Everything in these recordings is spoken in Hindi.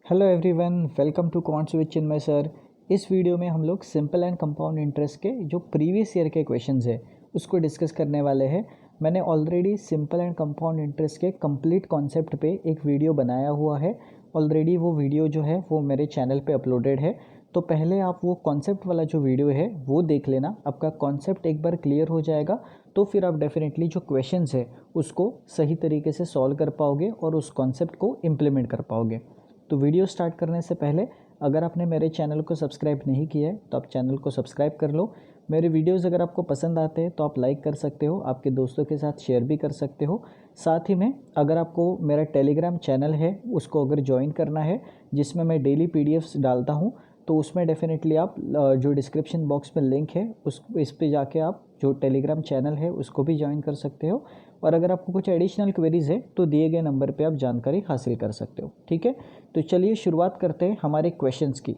हेलो एवरीवन, वेलकम टू कॉन्ट्स विद चिन्मय सर। इस वीडियो में हम लोग सिंपल एंड कंपाउंड इंटरेस्ट के जो प्रीवियस ईयर के क्वेश्चंस है उसको डिस्कस करने वाले हैं। मैंने already simple and compound interest के कंप्लीट कॉन्सेप्ट पे एक वीडियो बनाया हुआ है। ऑलरेडी वो वीडियो जो है वो मेरे चैनल पे अपलोडेड है, तो पहले आप वो कॉन्सेप्ट वाला जो वीडियो है वो देख लेना। आपका कॉन्सेप्ट एक बार क्लियर हो जाएगा तो फिर आप डेफिनेटली जो क्वेश्चंस है उसको सही तरीके से सॉल्व कर पाओगे और उस कॉन्सेप्ट को इम्प्लीमेंट कर पाओगे। तो वीडियो स्टार्ट करने से पहले अगर आपने मेरे चैनल को सब्सक्राइब नहीं किया है तो आप चैनल को सब्सक्राइब कर लो। मेरे वीडियोस अगर आपको पसंद आते हैं तो आप लाइक कर सकते हो, आपके दोस्तों के साथ शेयर भी कर सकते हो। साथ ही में अगर आपको मेरा टेलीग्राम चैनल है उसको अगर ज्वाइन करना है जिसमें मैं डेली पीडीएफ्स डालता हूँ, तो उसमें डेफिनेटली आप जो डिस्क्रिप्शन बॉक्स में लिंक है इस पे जाके आप जो टेलीग्राम चैनल है उसको भी ज्वाइन कर सकते हो। और अगर आपको कुछ एडिशनल क्वेरीज है तो दिए गए नंबर पे आप जानकारी हासिल कर सकते हो। ठीक है, तो चलिए शुरुआत करते हैं हमारे क्वेश्चंस की।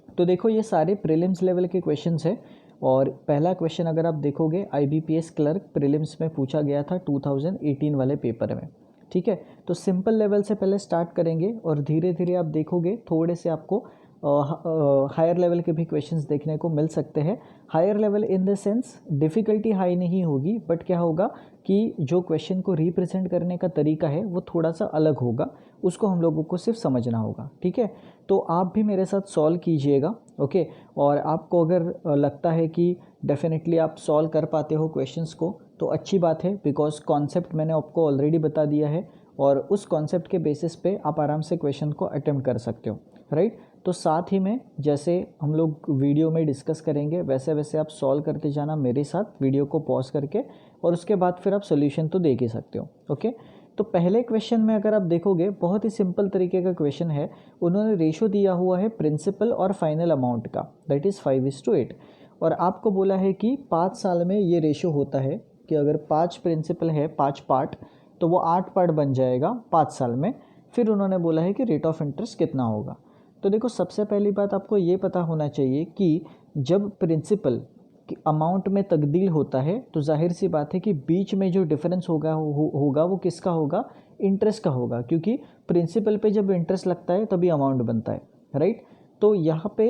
तो देखो ये सारे प्रीलिम्स लेवल के क्वेश्चंस हैं और पहला क्वेश्चन अगर आप देखोगे आईबीपीएस क्लर्क प्रीलिम्स में पूछा गया था 2018 वाले पेपर में। ठीक है, तो सिंपल लेवल से पहले स्टार्ट करेंगे और धीरे धीरे आप देखोगे थोड़े से आपको हायर लेवल के भी क्वेश्चंस देखने को मिल सकते हैं। Higher level in the sense difficulty high नहीं होगी, बट क्या होगा कि जो क्वेश्चन को रिप्रेजेंट करने का तरीका है वो थोड़ा सा अलग होगा, उसको हम लोगों को सिर्फ समझना होगा। ठीक है, तो आप भी मेरे साथ सॉल्व कीजिएगा। ओके, और आपको अगर लगता है कि डेफिनेटली आप सॉल्व कर पाते हो क्वेश्चंस को तो अच्छी बात है, बिकॉज कॉन्सेप्ट मैंने आपको ऑलरेडी बता दिया है और उस कॉन्सेप्ट के बेसिस पे आप आराम से क्वेश्चन को अटेम्प्ट कर सकते हो। राइट, तो साथ ही में जैसे हम लोग वीडियो में डिस्कस करेंगे वैसे वैसे आप सॉल्व करते जाना मेरे साथ वीडियो को पॉज करके, और उसके बाद फिर आप सोल्यूशन तो देख ही सकते हो। ओके, तो पहले क्वेश्चन में अगर आप देखोगे बहुत ही सिंपल तरीके का क्वेश्चन है। उन्होंने रेशो दिया हुआ है प्रिंसिपल और फाइनल अमाउंट का, दैट इज़ 5:8, और आपको बोला है कि 5 साल में ये रेशो होता है कि अगर 5 प्रिंसिपल है 5 पार्ट तो वो 8 पार्ट बन जाएगा 5 साल में। फिर उन्होंने बोला है कि रेट ऑफ इंटरेस्ट कितना होगा। तो देखो सबसे पहली बात आपको ये पता होना चाहिए कि जब प्रिंसिपल कि अमाउंट में तब्दील होता है तो जाहिर सी बात है कि बीच में जो डिफरेंस होगा वो किसका होगा, इंटरेस्ट का होगा, क्योंकि प्रिंसिपल पे जब इंटरेस्ट लगता है तभी अमाउंट बनता है। राइट, तो यहाँ पे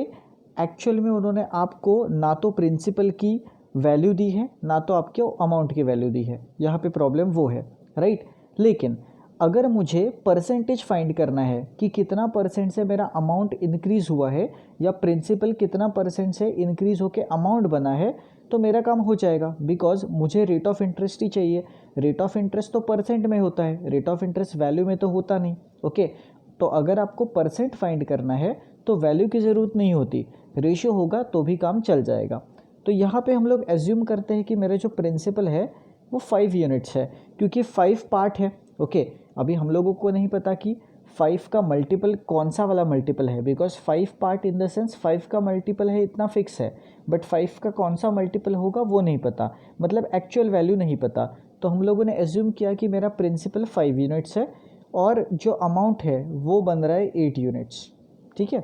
एक्चुअल में उन्होंने आपको ना तो प्रिंसिपल की वैल्यू दी है ना तो आपके अमाउंट की वैल्यू दी है, यहाँ पे प्रॉब्लम वो है। राइट, लेकिन अगर मुझे परसेंटेज फाइंड करना है कि कितना परसेंट से मेरा अमाउंट इंक्रीज़ हुआ है या प्रिंसिपल कितना परसेंट से इंक्रीज़ होकर अमाउंट बना है, तो मेरा काम हो जाएगा, बिकॉज मुझे रेट ऑफ इंटरेस्ट ही चाहिए। रेट ऑफ इंटरेस्ट तो परसेंट में होता है, रेट ऑफ इंटरेस्ट वैल्यू में तो होता नहीं। ओके, तो अगर आपको परसेंट फाइंड करना है तो वैल्यू की ज़रूरत नहीं होती, रेशियो होगा तो भी काम चल जाएगा। तो यहाँ पे हम लोग एज्यूम करते हैं कि मेरा जो प्रिंसिपल है वो 5 यूनिट्स है, क्योंकि 5 पार्ट है। ओके, अभी हम लोगों को नहीं पता कि 5 का मल्टीपल कौन सा वाला मल्टीपल है, because 5 part in the sense 5 का मल्टीपल है इतना फिक्स है, बट 5 का कौन सा मल्टीपल होगा वो नहीं पता, मतलब एक्चुअल वैल्यू नहीं पता। तो हम लोगों ने एज्यूम किया कि मेरा प्रिंसिपल 5 यूनिट्स है और जो अमाउंट है वो बन रहा है 8 यूनिट्स। ठीक है,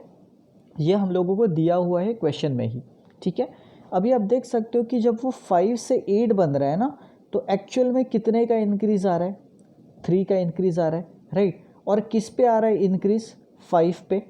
ये हम लोगों को दिया हुआ है क्वेश्चन में ही। ठीक है, अभी आप देख सकते हो कि जब वो 5 से 8 बन रहा है ना, तो एक्चुअल में कितने का इंक्रीज़ आ रहा है, 3 का इंक्रीज़ आ रहा है। राइट, और किस पे आ रहा है इंक्रीज़, 5 पे।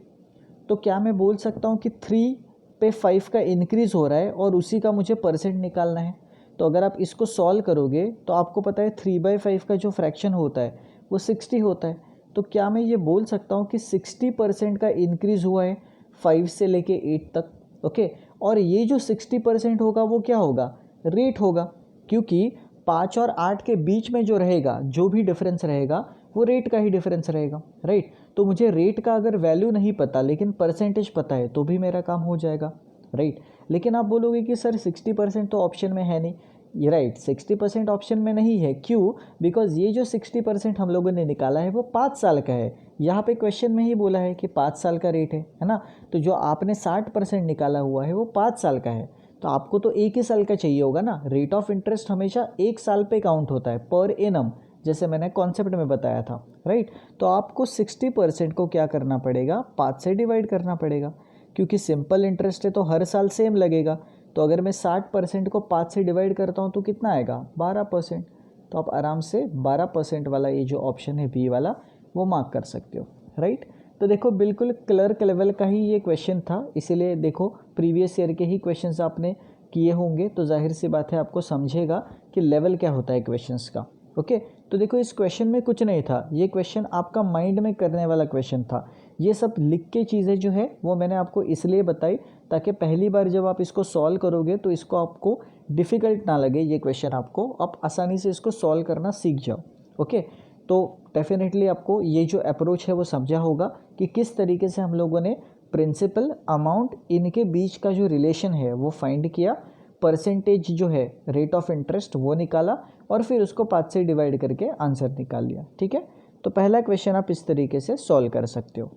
तो क्या मैं बोल सकता हूँ कि 3 पे 5 का इंक्रीज़ हो रहा है और उसी का मुझे परसेंट निकालना है। तो अगर आप इसको सॉल्व करोगे तो आपको पता है 3/5 का जो फ्रैक्शन होता है वो 60 होता है। तो क्या मैं ये बोल सकता हूँ कि 60% का इंक्रीज़ हुआ है 5 से लेके 8 तक। ओके, और ये जो 60% होगा वो क्या होगा, रेट होगा, क्योंकि 5 और 8 के बीच में जो रहेगा जो भी डिफरेंस रहेगा वो रेट का ही डिफरेंस रहेगा। राइट, तो मुझे रेट का अगर वैल्यू नहीं पता लेकिन परसेंटेज पता है तो भी मेरा काम हो जाएगा। राइट, लेकिन आप बोलोगे कि सर 60% तो ऑप्शन में है नहीं। ये राइट, 60% ऑप्शन में नहीं है, क्यों, बिकॉज ये जो 60% हम लोगों ने निकाला है वो 5 साल का है। यहाँ पे क्वेश्चन में ही बोला है कि 5 साल का रेट है ना, तो जो आपने 60% निकाला हुआ है वो 5 साल का है, तो आपको तो 1 ही साल का चाहिए होगा ना। रेट ऑफ इंटरेस्ट हमेशा 1 साल पे काउंट होता है, पर एनम, जैसे मैंने कॉन्सेप्ट में बताया था। राइट, तो आपको 60% को क्या करना पड़ेगा, 5 से डिवाइड करना पड़ेगा, क्योंकि सिंपल इंटरेस्ट है तो हर साल सेम लगेगा। तो अगर मैं 60% को 5 से डिवाइड करता हूँ तो कितना आएगा, 12%। तो आप आराम से 12% वाला ये जो ऑप्शन है बी वाला वो मार्क कर सकते हो। राइट, तो देखो बिल्कुल क्लर्क लेवल का ही ये क्वेश्चन था, इसीलिए देखो प्रीवियस ईयर के ही क्वेश्चंस आपने किए होंगे तो जाहिर सी बात है आपको समझेगा कि लेवल क्या होता है क्वेश्चंस का। ओके, तो देखो इस क्वेश्चन में कुछ नहीं था, ये क्वेश्चन आपका माइंड में करने वाला क्वेश्चन था। ये सब लिख के चीज़ें जो है वो मैंने आपको इसलिए बताई ताकि पहली बार जब आप इसको सॉल्व करोगे तो इसको आपको डिफ़िकल्ट ना लगे, ये क्वेश्चन आपको आप आसानी से इसको सॉल्व करना सीख जाओ। ओके, तो डेफिनेटली आपको ये जो अप्रोच है वो समझा होगा कि किस तरीके से हम लोगों ने प्रिंसिपल, अमाउंट, इनके बीच का जो रिलेशन है वो फाइंड किया, परसेंटेज जो है रेट ऑफ इंटरेस्ट वो निकाला और फिर उसको 5 से डिवाइड करके आंसर निकाल लिया। ठीक है, तो पहला क्वेश्चन आप इस तरीके से सॉल्व कर सकते हो।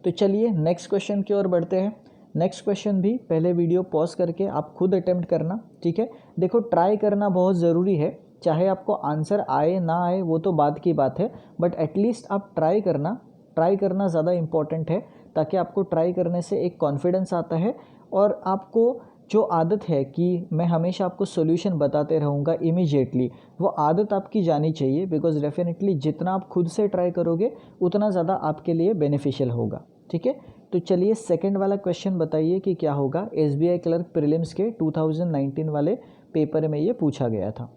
तो चलिए नेक्स्ट क्वेश्चन की ओर बढ़ते हैं। नेक्स्ट क्वेश्चन भी पहले वीडियो पॉज करके आप खुद अटेम्प्ट करना। ठीक है, देखो ट्राई करना बहुत ज़रूरी है, चाहे आपको आंसर आए ना आए वो तो बाद की बात है, बट एटलीस्ट आप ट्राई करना ज़्यादा इम्पॉर्टेंट है, ताकि आपको ट्राई करने से एक कॉन्फिडेंस आता है और आपको जो आदत है कि मैं हमेशा आपको सॉल्यूशन बताते रहूँगा इमीडिएटली, वो आदत आपकी जानी चाहिए, बिकॉज डेफिनेटली जितना आप खुद से ट्राई करोगे उतना ज़्यादा आपके लिए बेनिफिशियल होगा। ठीक है, तो चलिए सेकंड वाला क्वेश्चन बताइए कि क्या होगा। SBI क्लर्क प्रीलिम्स के 2019 वाले पेपर में ये पूछा गया था।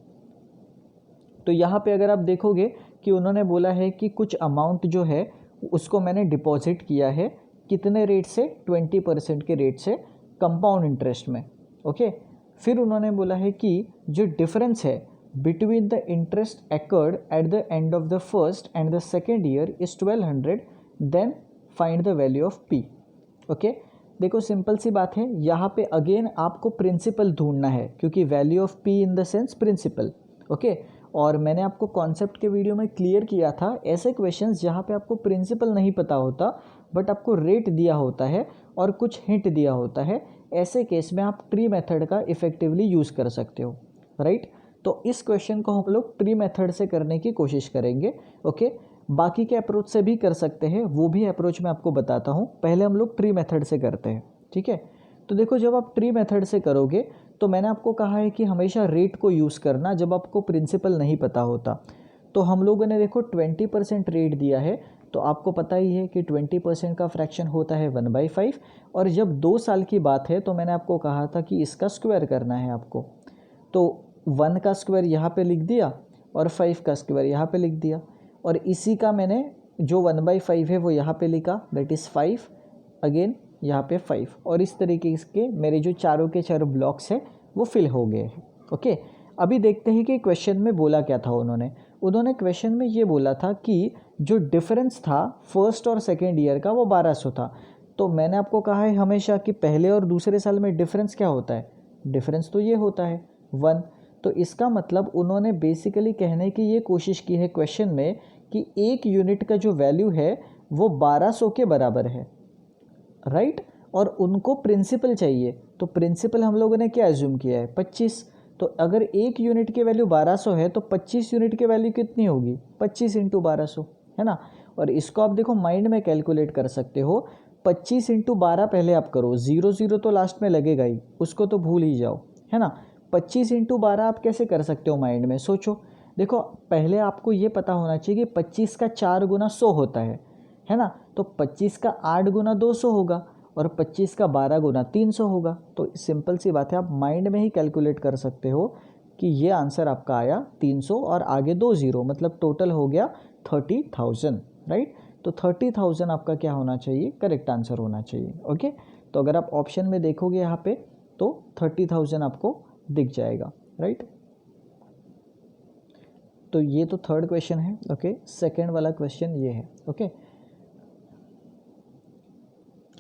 तो यहाँ पे अगर आप देखोगे कि उन्होंने बोला है कि कुछ अमाउंट जो है उसको मैंने डिपॉजिट किया है, कितने रेट से, 20% के रेट से कंपाउंड इंटरेस्ट में। ओके, फिर उन्होंने बोला है कि जो डिफरेंस है between the interest accrued at the end of the first and the second year is 1200, then find the value of P। Okay, देखो सिंपल सी बात है, यहाँ पे अगेन आपको प्रिंसिपल ढूंढना है, क्योंकि value of P in the sense principal. Okay, और मैंने आपको कॉन्सेप्ट के वीडियो में क्लियर किया था, ऐसे क्वेश्चंस जहाँ पे आपको प्रिंसिपल नहीं पता होता बट आपको रेट दिया होता है और कुछ हिंट दिया होता है, ऐसे केस में आप ट्री मेथड का इफ़ेक्टिवली यूज़ कर सकते हो। राइट, तो इस क्वेश्चन को हम लोग ट्री मेथड से करने की कोशिश करेंगे। ओके, बाकी के अप्रोच से भी कर सकते हैं, वो भी अप्रोच मैं आपको बताता हूँ, पहले हम लोग ट्री मेथड से करते हैं। ठीक है, तो देखो जब आप ट्री मेथड से करोगे तो मैंने आपको कहा है कि हमेशा रेट को यूज़ करना जब आपको प्रिंसिपल नहीं पता होता। तो हम लोगों ने देखो 20% रेट दिया है, तो आपको पता ही है कि 20% का फ्रैक्शन होता है 1/5, और जब 2 साल की बात है तो मैंने आपको कहा था कि इसका स्क्वायर करना है आपको, तो 1 का स्क्वायर यहाँ पे लिख दिया और 5 का स्क्वायर यहाँ पे लिख दिया, और इसी का मैंने जो 1/5 है वो यहाँ पे लिखा, दैट इज़ 5, अगेन यहाँ पे 5, और इस तरीके के मेरे जो चारों के चारों ब्लॉक्स हैं वो फिल हो गए हैं। ओके, अभी देखते हैं कि क्वेश्चन में बोला क्या था उन्होंने क्वेश्चन में ये बोला था कि जो डिफरेंस था फर्स्ट और सेकेंड ईयर का वो 1200 था। तो मैंने आपको कहा है हमेशा कि पहले और दूसरे साल में डिफरेंस क्या होता है, डिफरेंस तो ये होता है 1। तो इसका मतलब उन्होंने बेसिकली कहने की ये कोशिश की है क्वेश्चन में कि एक यूनिट का जो वैल्यू है वो 1200 के बराबर है। राइट, और उनको प्रिंसिपल चाहिए, तो प्रिंसिपल हम लोगों ने क्या एज्यूम किया है 25। तो अगर एक यूनिट की वैल्यू 1200 है तो 25 यूनिट की वैल्यू कितनी होगी, 25 × 1200, है ना। और इसको आप देखो माइंड में कैलकुलेट कर सकते हो, 25 × 12 पहले आप करो, 0 तो लास्ट में लगेगा ही, उसको तो भूल ही जाओ, है ना। 25 × 12 आप कैसे कर सकते हो, माइंड में सोचो। देखो पहले आपको ये पता होना चाहिए कि 25 का 4 गुना 100 होता है ना। तो 25 का 8 गुना 200 होगा और 25 का 12 गुना 300 होगा। तो सिंपल सी बात है, आप माइंड में ही कैलकुलेट कर सकते हो कि ये आंसर आपका आया 300 और आगे 2 0, मतलब टोटल हो गया 30,000। राइट, तो 30,000 आपका क्या होना चाहिए, करेक्ट आंसर होना चाहिए। ओके, तो अगर आप ऑप्शन में देखोगे यहाँ पे तो 30,000 आपको दिख जाएगा। राइट, तो ये तो थर्ड क्वेश्चन है। ओके, सेकेंड वाला क्वेश्चन ये है। ओके,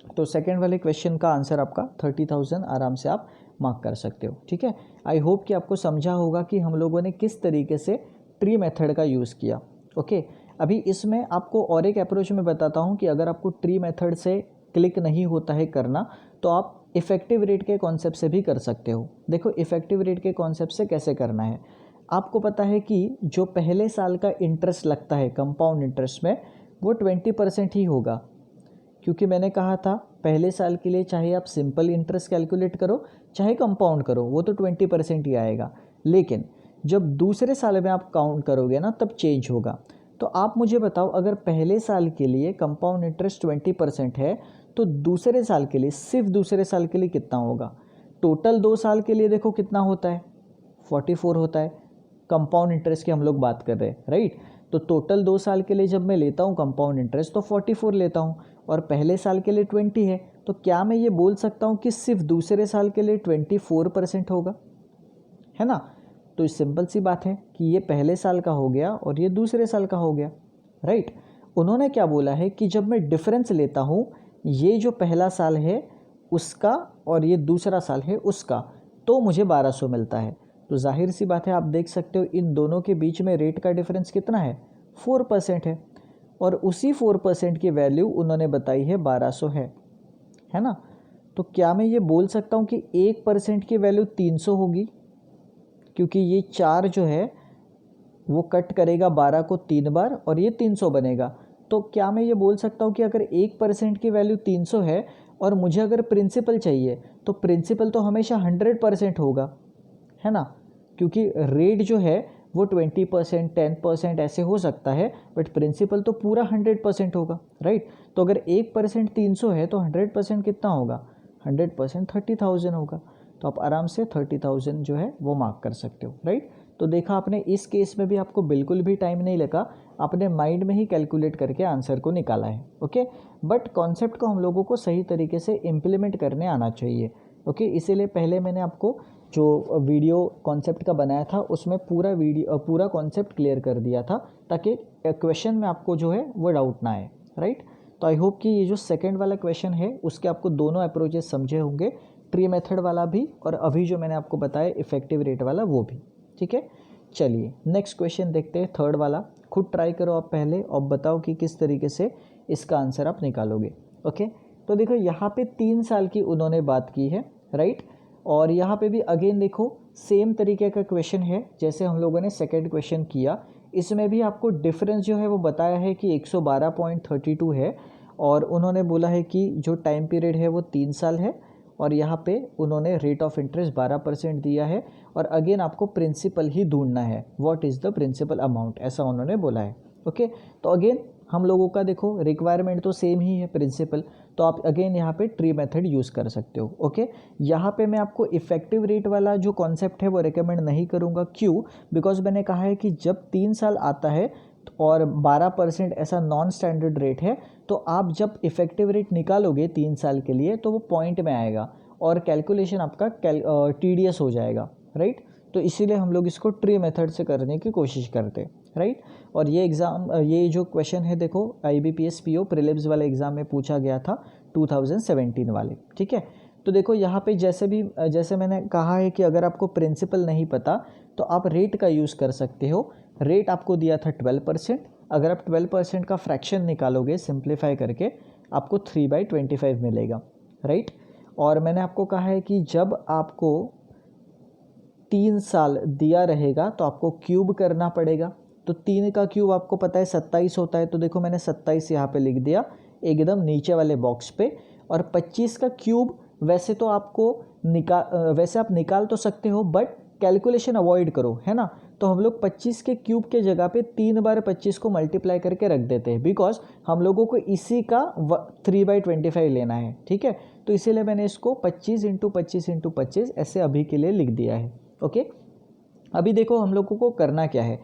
तो सेकेंड वाले क्वेश्चन का आंसर आपका 30,000 आराम से आप मार्क कर सकते हो। ठीक है, आई होप कि आपको समझा होगा कि हम लोगों ने किस तरीके से ट्री मेथड का यूज़ किया। ओके, अभी इसमें आपको और एक अप्रोच में बताता हूँ कि अगर आपको ट्री मेथड से क्लिक नहीं होता है करना तो आप इफ़ेक्टिव रेट के कॉन्सेप्ट से भी कर सकते हो। देखो इफ़ेक्टिव रेट के कॉन्सेप्ट से कैसे करना है, आपको पता है कि जो पहले साल का इंटरेस्ट लगता है कंपाउंड इंटरेस्ट में वो 20% ही होगा, क्योंकि मैंने कहा था पहले साल के लिए चाहे आप सिंपल इंटरेस्ट कैलकुलेट करो चाहे कंपाउंड करो वो तो 20% ही आएगा। लेकिन जब दूसरे साल में आप काउंट करोगे ना तब चेंज होगा। तो आप मुझे बताओ, अगर पहले साल के लिए कंपाउंड इंटरेस्ट 20% है तो दूसरे साल के लिए, सिर्फ दूसरे साल के लिए कितना होगा? टोटल 2 साल के लिए देखो कितना होता है, 44 होता है। कंपाउंड इंटरेस्ट की हम लोग बात कर रहे हैं, राइट। तो टोटल 2 साल के लिए जब मैं लेता हूँ कंपाउंड इंटरेस्ट तो 44 लेता हूँ, और पहले साल के लिए 20 है। तो क्या मैं ये बोल सकता हूँ कि सिर्फ दूसरे साल के लिए 24% होगा, है ना? तो सिंपल सी बात है कि ये पहले साल का हो गया और ये दूसरे साल का हो गया, राइट। उन्होंने क्या बोला है कि जब मैं डिफरेंस लेता हूँ, ये जो पहला साल है उसका और ये दूसरा साल है उसका, तो मुझे 1200 मिलता है। तो जाहिर सी बात है, आप देख सकते हो इन दोनों के बीच में रेट का डिफरेंस कितना है, 4% है, और उसी 4% की वैल्यू उन्होंने बताई है 1200 है ना। तो क्या मैं ये बोल सकता हूँ कि 1% की वैल्यू 300 होगी, क्योंकि ये 4 जो है वो कट करेगा 12 को 3 बार और ये 300 बनेगा। तो क्या मैं ये बोल सकता हूँ कि अगर 1% की वैल्यू 300 है और मुझे अगर प्रिंसिपल चाहिए तो प्रिंसिपल तो हमेशा 100% होगा, है ना, क्योंकि रेट जो है वो 20%, 10% ऐसे हो सकता है, बट प्रिंसिपल तो पूरा 100% होगा, राइट। तो अगर 1% 300 है तो 100% कितना होगा, 100% 30,000 होगा। तो आप आराम से 30,000 जो है वो मार्क कर सकते हो, राइट। तो देखा आपने, इस केस में भी आपको बिल्कुल भी टाइम नहीं लगा, आपने माइंड में ही कैलकुलेट करके आंसर को निकाला है, ओके। बट कॉन्सेप्ट को हम लोगों को सही तरीके से इम्प्लीमेंट करने आना चाहिए, ओके। इसीलिए पहले मैंने आपको जो वीडियो कॉन्सेप्ट का बनाया था उसमें पूरा कॉन्सेप्ट क्लियर कर दिया था, ताकि क्वेश्चन में आपको जो है वो डाउट ना आए, राइट। तो आई होप कि ये जो सेकंड वाला क्वेश्चन है उसके आपको दोनों अप्रोचेस समझे होंगे, ट्री मेथड वाला भी और अभी जो मैंने आपको बताया इफेक्टिव रेट वाला वो भी, ठीक है। चलिए नेक्स्ट क्वेश्चन देखते हैं, थर्ड वाला। खुद ट्राई करो आप पहले और बताओ कि किस तरीके से इसका आंसर आप निकालोगे, ओके। तो देखो यहाँ पे 3 साल की उन्होंने बात की है, राइट। और यहाँ पे भी अगेन देखो सेम तरीके का क्वेश्चन है जैसे हम लोगों ने सेकेंड क्वेश्चन किया। इसमें भी आपको डिफरेंस जो है वो बताया है कि 112.32 है, और उन्होंने बोला है कि जो टाइम पीरियड है वो 3 साल है, और यहाँ पे उन्होंने रेट ऑफ इंटरेस्ट 12% दिया है, और अगेन आपको प्रिंसिपल ही ढूंढना है, what is the principal amount, ऐसा उन्होंने बोला है, ओके। तो अगेन हम लोगों का देखो रिक्वायरमेंट तो सेम ही है प्रिंसिपल, तो आप अगेन यहाँ पे ट्री मेथड यूज़ कर सकते हो, ओके। यहाँ पे मैं आपको इफेक्टिव रेट वाला जो कॉन्सेप्ट है वो रिकमेंड नहीं करूँगा, क्यों? बिकॉज मैंने कहा है कि जब 3 साल आता है और 12% ऐसा नॉन स्टैंडर्ड रेट है, तो आप जब इफेक्टिव रेट निकालोगे 3 साल के लिए तो वो पॉइंट में आएगा और कैलकुलेशन आपका टीडियस हो जाएगा, राइट। तो इसीलिए हम लोग इसको ट्री मेथड से करने की कोशिश करते हैं, राइट। और ये जो क्वेश्चन है देखो IBPS PO प्रीलिम्स वाले एग्ज़ाम में पूछा गया था 2017 वाले, ठीक है। तो देखो यहाँ पे जैसे मैंने कहा है कि अगर आपको प्रिंसिपल नहीं पता तो आप रेट का यूज़ कर सकते हो। रेट आपको दिया था 12%, अगर आप 12% का फ्रैक्शन निकालोगे सिंप्लीफाई करके आपको 3/25 मिलेगा, राइट। और मैंने आपको कहा है कि जब आपको 3 साल दिया रहेगा तो आपको क्यूब करना पड़ेगा। तो 3 का क्यूब आपको पता है 27 होता है, तो देखो मैंने 27 यहाँ पे लिख दिया एकदम नीचे वाले बॉक्स पे। और 25 का क्यूब वैसे तो वैसे आप निकाल तो सकते हो, बट कैलकुलेशन अवॉइड करो, है ना। तो हम लोग 25 के क्यूब के जगह पे 3 बार 25 को मल्टीप्लाई करके रख देते हैं, बिकॉज हम लोगों को इसी का 3/25 लेना है, ठीक है। तो इसीलिए मैंने इसको 25 × 25 × 25 ऐसे अभी के लिए लिख दिया है, ओके। अभी देखो हम लोगों को करना क्या है,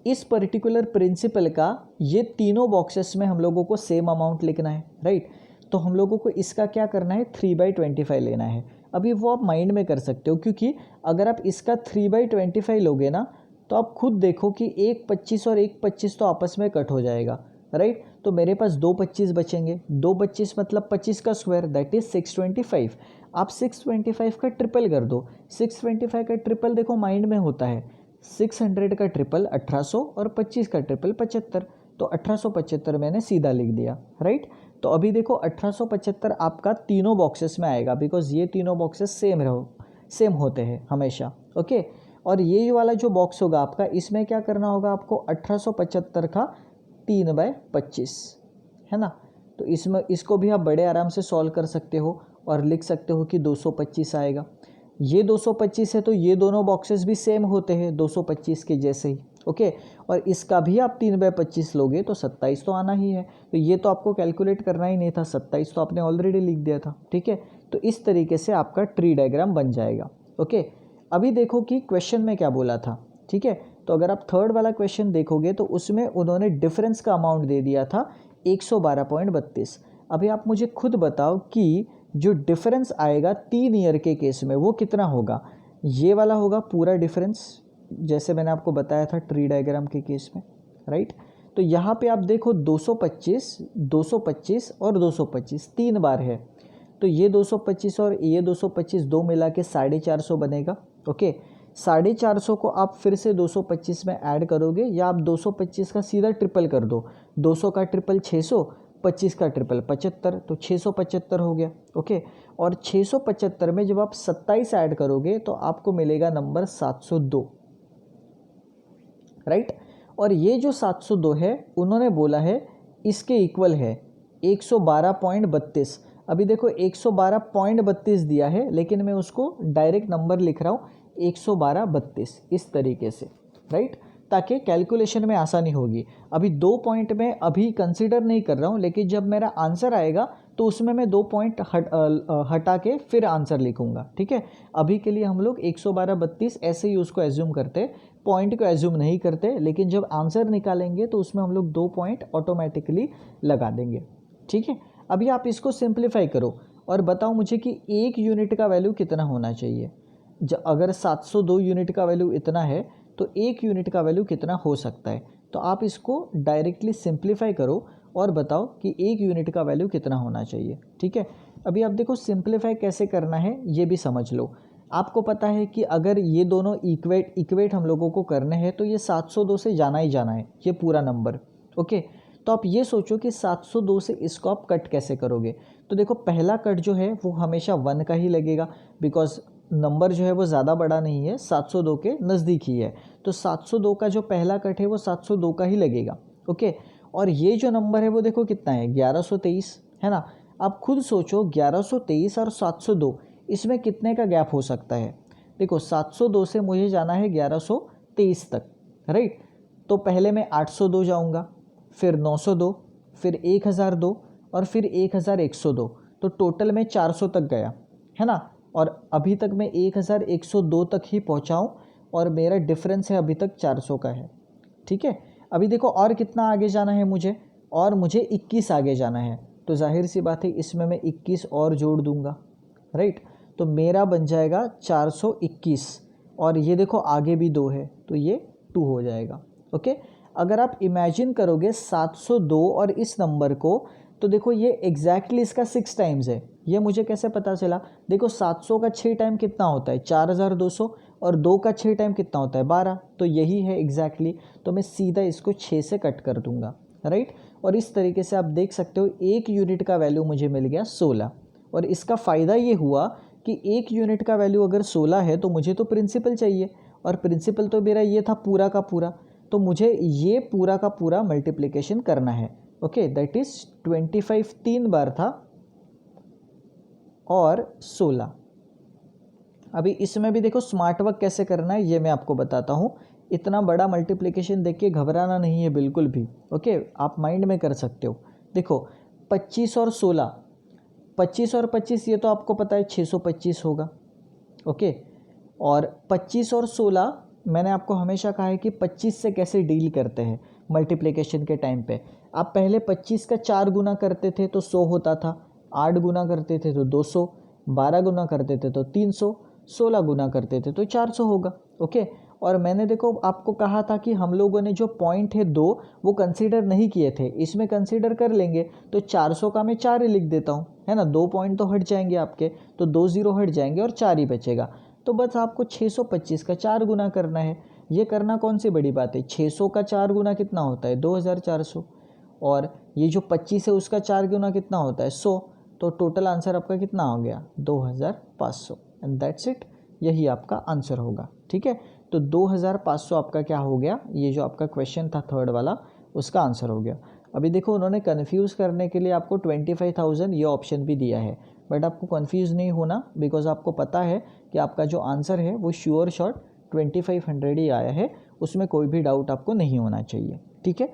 इस पर्टिकुलर प्रिंसिपल का ये तीनों बॉक्सेस में हम लोगों को सेम अमाउंट लिखना है, राइट। तो हम लोगों को इसका क्या करना है, 3/25 लेना है। अभी वो आप माइंड में कर सकते हो, क्योंकि अगर आप इसका 3/25 लोगे ना तो आप खुद देखो कि एक 25 और एक 25 तो आपस में कट हो जाएगा, राइट। तो मेरे पास 2 25 बचेंगे, 2 25 मतलब 25 का स्क्वायर, दैट इज 625। आप 625 का ट्रिपल कर दो। 625 का ट्रिपल देखो माइंड में होता है, 600 का ट्रिपल 1800 और 25 का ट्रिपल 75, तो 1875 मैंने सीधा लिख दिया, राइट। तो अभी देखो 1875 आपका तीनों बॉक्सेस में आएगा, बिकॉज ये तीनों बॉक्सेस सेम होते हैं हमेशा, ओके। और ये वाला जो बॉक्स होगा आपका, इसमें क्या करना होगा आपको, 1875 का 3/25, है ना। तो इसको भी आप बड़े आराम से सॉल्व कर सकते हो और लिख सकते हो कि 225 आएगा। ये 225 है तो ये दोनों बॉक्सेस भी सेम होते हैं 225 के जैसे ही, ओके। और इसका भी आप 3/25 लोगे तो 27 तो आना ही है। तो ये तो आपको कैलकुलेट करना ही नहीं था, 27 तो आपने ऑलरेडी लिख दिया था, ठीक है। तो इस तरीके से आपका ट्री डायग्राम बन जाएगा। ओके, अभी देखो कि क्वेश्चन में क्या बोला था, ठीक है। तो अगर आप थर्ड वाला क्वेश्चन देखोगे तो उसमें उन्होंने डिफरेंस का अमाउंट दे दिया था 112.32। अभी आप मुझे खुद बताओ कि जो डिफरेंस आएगा 3 ईयर के केस में वो कितना होगा। ये वाला होगा पूरा डिफरेंस, जैसे मैंने आपको बताया था ट्री डायग्राम के केस में, राइट। तो यहाँ पे आप देखो 225, 225 और 225 3 बार है। तो ये 225 और ये 225 दो मिला के 450 बनेगा। ओके, 450 को आप फिर से 225 में ऐड करोगे, या आप 225 का सीधा ट्रिपल कर दो। 200 का ट्रिपल 600, 25 का ट्रिपल 75, तो 675 हो गया। ओके, और 675 में जब आप 27 ऐड करोगे तो आपको मिलेगा नंबर 702, राइट। और ये जो 702 है उन्होंने बोला है इसके इक्वल है 112.32। अभी देखो 112.32 दिया है, लेकिन मैं उसको डायरेक्ट नंबर लिख रहा हूँ 112.32 इस तरीके से, राइट, ताकि कैलकुलेशन में आसानी होगी। अभी 2 पॉइंट में अभी कंसिडर नहीं कर रहा हूँ, लेकिन जब मेरा आंसर आएगा तो उसमें मैं 2 पॉइंट हटा के फिर आंसर लिखूंगा, ठीक है। अभी के लिए हम लोग 112.32 ऐसे ही उसको एज्यूम करते, पॉइंट को एज्यूम नहीं करते, लेकिन जब आंसर निकालेंगे तो उसमें हम लोग 2 पॉइंट ऑटोमेटिकली लगा देंगे, ठीक है। अभी आप इसको सिंप्लीफाई करो और बताओ मुझे कि 1 यूनिट का वैल्यू कितना होना चाहिए। अगर 702 यूनिट का वैल्यू इतना है तो 1 यूनिट का वैल्यू कितना हो सकता है। तो आप इसको डायरेक्टली सिंप्लीफाई करो और बताओ कि 1 यूनिट का वैल्यू कितना होना चाहिए, ठीक है। अभी आप देखो सिंप्लीफाई कैसे करना है ये भी समझ लो। आपको पता है कि अगर ये दोनों इक्वेट हम लोगों को करने हैं तो ये 702 से जाना ही जाना है, ये पूरा नंबर। ओके, तो आप ये सोचो कि 702 से इसको आप कट कैसे करोगे। तो देखो पहला कट जो है वो हमेशा 1 का ही लगेगा, बिकॉज नंबर जो है वो ज़्यादा बड़ा नहीं है, 702 के नज़दीक ही है। तो 702 का जो पहला कट है वो 702 का ही लगेगा। ओके, और ये जो नंबर है वो देखो कितना है 1123, है ना। आप खुद सोचो 1123 और 702 इसमें कितने का गैप हो सकता है। देखो 702 से मुझे जाना है 1123 तक, राइट। तो पहले मैं 802 जाऊंगा, फिर 902, फिर 1002 और फिर 1102। तो टोटल में 400 तक गया, है ना। और अभी तक मैं 1102 तक ही पहुंचाऊं और मेरा डिफरेंस है अभी तक 400 का है, ठीक है। अभी देखो और कितना आगे जाना है मुझे, और मुझे 21 आगे जाना है। तो जाहिर सी बात है इसमें मैं 21 और जोड़ दूंगा, राइट। तो मेरा बन जाएगा 421, और ये देखो आगे भी 2 है तो ये 2 हो जाएगा। ओके, अगर आप इमेजिन करोगे 702 और इस नंबर को, तो देखो ये एग्जैक्टली इसका 6 टाइम्स है। ये मुझे कैसे पता चला, देखो 700 का 6 टाइम कितना होता है 4200, और 2 का 6 टाइम कितना होता है 12, तो यही है एग्जैक्टली। तो मैं सीधा इसको 6 से कट कर दूंगा, राइट। और इस तरीके से आप देख सकते हो 1 यूनिट का वैल्यू मुझे मिल गया 16। और इसका फ़ायदा ये हुआ कि 1 यूनिट का वैल्यू अगर 16 है तो मुझे तो प्रिंसिपल चाहिए, और प्रिंसिपल तो मेरा ये था पूरा का पूरा, तो मुझे ये पूरा का पूरा मल्टीप्लिकेशन करना है। ओके, दैट इज़ 25 3 बार था और 16। अभी इसमें भी देखो स्मार्ट वर्क कैसे करना है ये मैं आपको बताता हूँ। इतना बड़ा मल्टीप्लिकेशन देख के घबराना नहीं है बिल्कुल भी। ओके, आप माइंड में कर सकते हो। देखो 25 और 16, 25 और 25 ये तो आपको पता है 625 होगा। ओके, और 25 और 16 मैंने आपको हमेशा कहा है कि 25 से कैसे डील करते हैं मल्टीप्लिकेशन के टाइम पे। आप पहले 25 का 4 गुना करते थे तो 100 होता था, 8 गुना करते थे तो 200, 12 गुना करते थे तो 300, 16 गुना करते थे तो 400 होगा। ओके, और मैंने देखो आपको कहा था कि हम लोगों ने जो पॉइंट है 2 वो कंसीडर नहीं किए थे, इसमें कंसीडर कर लेंगे। तो 400 का मैं 4 ही लिख देता हूँ, है ना। 2 पॉइंट तो हट जाएंगे आपके, तो 2 0 हट जाएंगे और 4 ही बचेगा। तो बस आपको 625 का 4 गुना करना है। ये करना कौन सी बड़ी बात है, 600 का 4 गुना कितना होता है 2400, और ये जो 25 है उसका 4 गुना कितना होता है 100। तो टोटल आंसर आपका कितना हो गया 2500, एंड दैट्स इट, यही आपका आंसर होगा, ठीक है। तो 2500 आपका क्या हो गया, ये जो आपका क्वेश्चन था थर्ड वाला उसका आंसर हो गया। अभी देखो उन्होंने कन्फ्यूज़ करने के लिए आपको 25,000 ये ऑप्शन भी दिया है, बट आपको कन्फ्यूज़ नहीं होना, बिकॉज आपको पता है कि आपका जो आंसर है वो श्योर शॉट 2500 ही आया है, उसमें कोई भी डाउट आपको नहीं होना चाहिए। ठीक है,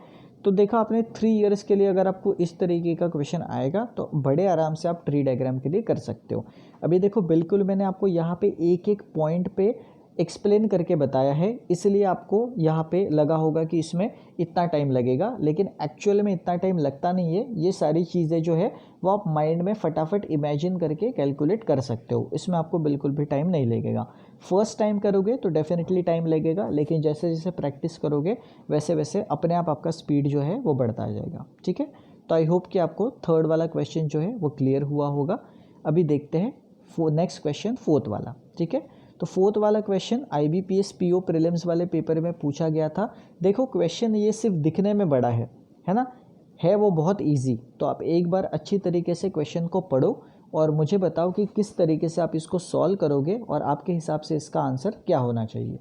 तो देखा आपने 3 इयर्स के लिए अगर आपको इस तरीके का क्वेश्चन आएगा तो बड़े आराम से आप ट्री डायग्राम के लिए कर सकते हो। अभी देखो बिल्कुल मैंने आपको यहाँ पे एक एक पॉइंट पे एक्सप्लेन करके बताया है, इसलिए आपको यहाँ पे लगा होगा कि इसमें इतना टाइम लगेगा, लेकिन एक्चुअल में इतना टाइम लगता नहीं है। ये सारी चीज़ें जो है वो आप माइंड में फटाफट इमेजिन करके कैलकुलेट कर सकते हो, इसमें आपको बिल्कुल भी टाइम नहीं लगेगा। फर्स्ट टाइम करोगे तो डेफिनेटली टाइम लगेगा, लेकिन जैसे जैसे प्रैक्टिस करोगे वैसे वैसे अपने आप आपका स्पीड जो है वो बढ़ता जाएगा। ठीक है, तो आई होप कि आपको थर्ड वाला क्वेश्चन जो है वो क्लियर हुआ होगा। अभी देखते हैं नेक्स्ट क्वेश्चन, फोर्थ वाला। ठीक है, तो फोर्थ वाला क्वेश्चन IBPS PO प्रीलिम्स वाले पेपर में पूछा गया था। देखो क्वेश्चन ये सिर्फ दिखने में बड़ा है ना, है वो बहुत इजी। तो आप एक बार अच्छी तरीके से क्वेश्चन को पढ़ो और मुझे बताओ कि किस तरीके से आप इसको सॉल्व करोगे और आपके हिसाब से इसका आंसर क्या होना चाहिए।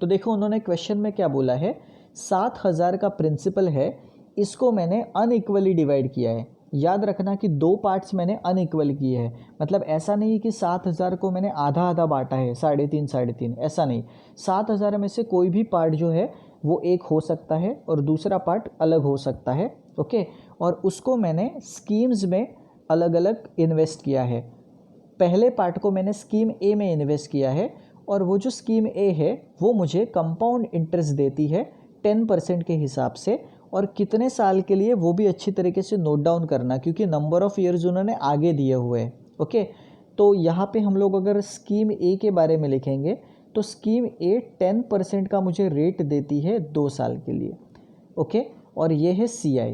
तो देखो उन्होंने क्वेश्चन में क्या बोला है, 7000 का प्रिंसिपल है, इसको मैंने अनइक्वली डिवाइड किया है। याद रखना कि 2 पार्ट्स मैंने अनइक्वल किए हैं, मतलब ऐसा नहीं कि 7000 को मैंने आधा आधा बांटा है, 3.5 3.5, ऐसा नहीं। 7000 में से कोई भी पार्ट जो है वो एक हो सकता है और दूसरा पार्ट अलग हो सकता है। ओके, और उसको मैंने स्कीम्स में अलग अलग इन्वेस्ट किया है। पहले पार्ट को मैंने स्कीम ए में इन्वेस्ट किया है और वो जो स्कीम ए है वो मुझे कंपाउंड इंटरेस्ट देती है 10% के हिसाब से, और कितने साल के लिए वो भी अच्छी तरीके से नोट डाउन करना, क्योंकि नंबर ऑफ़ ईयर्स उन्होंने आगे दिए हुए हैं। ओके, तो यहाँ पे हम लोग अगर स्कीम ए के बारे में लिखेंगे तो स्कीम ए 10% का मुझे रेट देती है 2 साल के लिए। ओके, और ये है CI,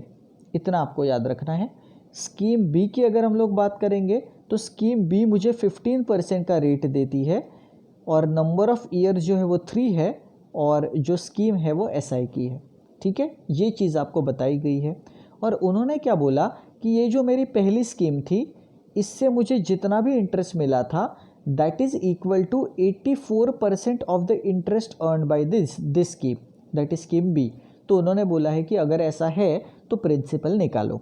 इतना आपको याद रखना है। स्कीम बी की अगर हम लोग बात करेंगे तो स्कीम बी मुझे 15% का रेट देती है और नंबर ऑफ़ ईयर जो है वो 3 है और जो स्कीम है वो SI की है। ठीक है, ये चीज़ आपको बताई गई है। और उन्होंने क्या बोला कि ये जो मेरी पहली स्कीम थी इससे मुझे जितना भी इंटरेस्ट मिला था that is equal to 84% of the interest earn by this scheme, that is scheme B. तो उन्होंने बोला है कि अगर ऐसा है तो प्रिंसिपल निकालो,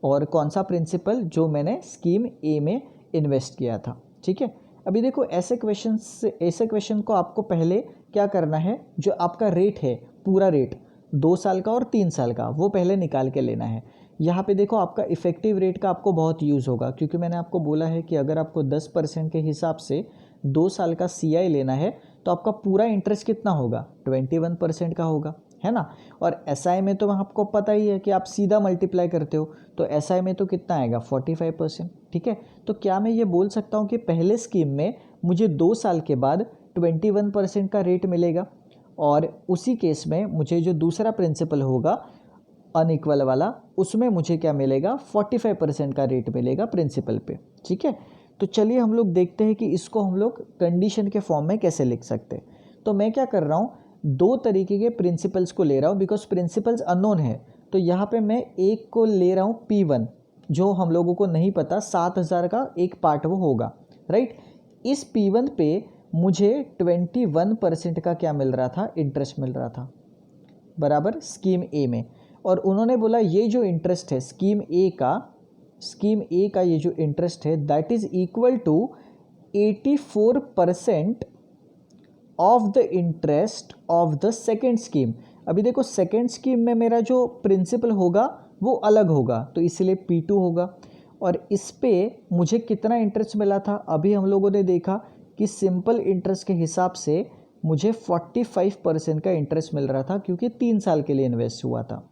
और कौन सा प्रिंसिपल, जो मैंने स्कीम ए में इन्वेस्ट किया था। ठीक है, अभी देखो ऐसे क्वेश्चन को आपको पहले क्या करना है, जो आपका रेट है पूरा रेट 2 साल का और 3 साल का, वो पहले निकाल के लेना है। यहाँ पे देखो आपका इफ़ेक्टिव रेट का आपको बहुत यूज़ होगा, क्योंकि मैंने आपको बोला है कि अगर आपको 10% के हिसाब से 2 साल का CI लेना है तो आपका पूरा इंटरेस्ट कितना होगा, 21% का होगा, है ना। और SI में तो आपको पता ही है कि आप सीधा मल्टीप्लाई करते हो, तो SI में तो कितना आएगा, 45%। ठीक है, तो क्या मैं ये बोल सकता हूँ कि पहले स्कीम में मुझे 2 साल के बाद 21% का रेट मिलेगा, और उसी केस में मुझे जो दूसरा प्रिंसिपल होगा अनइक्वल वाला, उसमें मुझे क्या मिलेगा, 45% का रेट मिलेगा प्रिंसिपल पे। ठीक है, तो चलिए हम लोग देखते हैं कि इसको हम लोग कंडीशन के फॉर्म में कैसे लिख सकते हैं। तो मैं क्या कर रहा हूँ, 2 तरीके के प्रिंसिपल्स को ले रहा हूँ, बिकॉज प्रिंसिपल्स अननोन है। तो यहाँ पे मैं एक को ले रहा हूँ P1, जो हम लोगों को नहीं पता, 7000 का एक पार्ट वो होगा, राइट। इस P1 पे मुझे 21% का क्या मिल रहा था, इंटरेस्ट मिल रहा था, बराबर स्कीम ए में। और उन्होंने बोला ये जो इंटरेस्ट है स्कीम ए का ये जो इंटरेस्ट है that is equal to 84% of the interest of the second scheme. अभी देखो सेकेंड स्कीम में मेरा जो प्रिंसिपल होगा वो अलग होगा, तो इसलिए P2 होगा। और इस पे मुझे कितना इंटरेस्ट मिला था, अभी हम लोगों ने देखा कि सिंपल इंटरेस्ट के हिसाब से मुझे 45% का इंटरेस्ट मिल रहा था, क्योंकि 3 साल के लिए इन्वेस्ट हुआ था।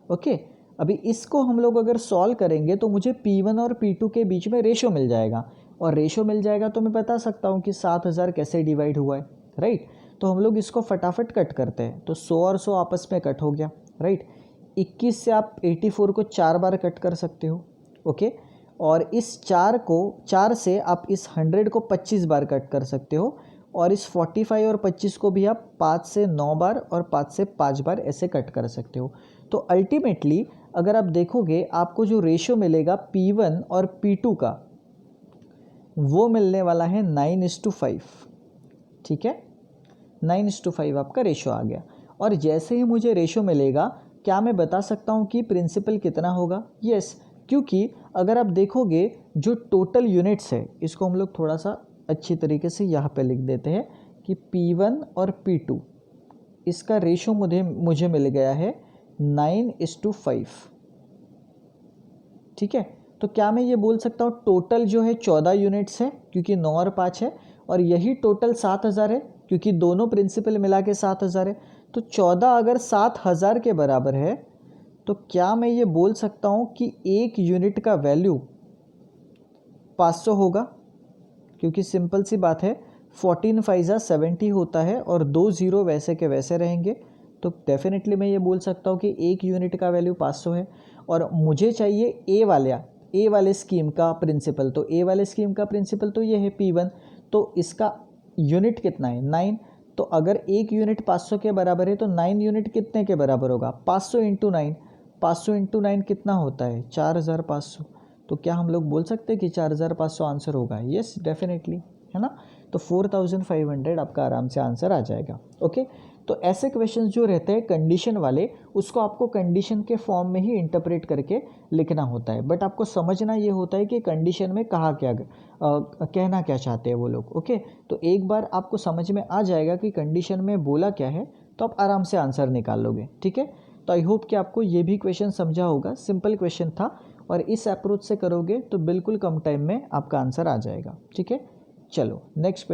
ओके, अभी इसको हम लोग अगर सॉल्व करेंगे तो मुझे P1 और P2 के बीच में रेशो मिल जाएगा, और रेशो मिल जाएगा तो मैं बता सकता हूँ कि 7000 कैसे डिवाइड हुआ है, राइट। तो हम लोग इसको फटाफट कट करते हैं, तो 100 और 100 आपस में कट हो गया, राइट। 21 से आप 84 को 4 बार कट कर सकते हो, ओके। और इस 4 से आप इस 100 को 25 बार कट कर सकते हो, और इस 45 और 25 को भी आप 5 से 9 बार और 5 से 5 बार ऐसे कट कर सकते हो। तो अल्टीमेटली अगर आप देखोगे आपको जो रेशो मिलेगा P1 और P2 का, वो मिलने वाला है 9:5। ठीक है, 9:5 आपका रेशो आ गया। और जैसे ही मुझे रेशो मिलेगा, क्या मैं बता सकता हूँ कि प्रिंसिपल कितना होगा? यस, क्योंकि अगर आप देखोगे जो टोटल यूनिट्स है, इसको हम लोग थोड़ा सा अच्छी तरीके से यहाँ पे लिख देते हैं कि P1 और P2 इसका रेशो मुझे मिल गया है 9:5। ठीक है, तो क्या मैं ये बोल सकता हूँ टोटल जो है 14 यूनिट्स है क्योंकि 9 और 5 है, और यही टोटल 7,000 है क्योंकि दोनों प्रिंसिपल मिला के 7,000 है। तो 14 अगर 7,000 के बराबर है तो क्या मैं ये बोल सकता हूँ कि एक यूनिट का वैल्यू 500 होगा? क्योंकि सिंपल सी बात है, 14 5 70 होता है और 2 0 वैसे के वैसे रहेंगे। तो डेफिनेटली मैं ये बोल सकता हूँ कि एक यूनिट का वैल्यू 500 है। और मुझे चाहिए ए वाले स्कीम का प्रिंसिपल। तो ए वाले स्कीम का प्रिंसिपल तो ये है P1, तो इसका यूनिट कितना है 9। तो अगर एक यूनिट 500 के बराबर है तो 9 यूनिट कितने के बराबर होगा? 500 इंटू 9। 500 इंटू 9 कितना होता है? 4,500। तो क्या हम लोग बोल सकते हैं कि 4,500 आंसर होगा? यस डेफिनेटली, है ना। तो 4,500 आपका आराम से आंसर आ जाएगा। ओके, तो ऐसे क्वेश्चंस जो रहते हैं कंडीशन वाले, उसको आपको कंडीशन के फॉर्म में ही इंटरप्रेट करके लिखना होता है। बट आपको समझना ये होता है कि कंडीशन में कहा क्या कहना क्या चाहते हैं वो लोग। ओके, तो एक बार आपको समझ में आ जाएगा कि कंडीशन में बोला क्या है तो आप आराम से आंसर निकाल लोगे। ठीक है, तो आई होप कि आपको ये भी क्वेश्चन समझा होगा। सिंपल क्वेश्चन था और इस अप्रोच से करोगे तो बिल्कुल कम टाइम में आपका आंसर आ जाएगा। ठीक है, चलो नेक्स्ट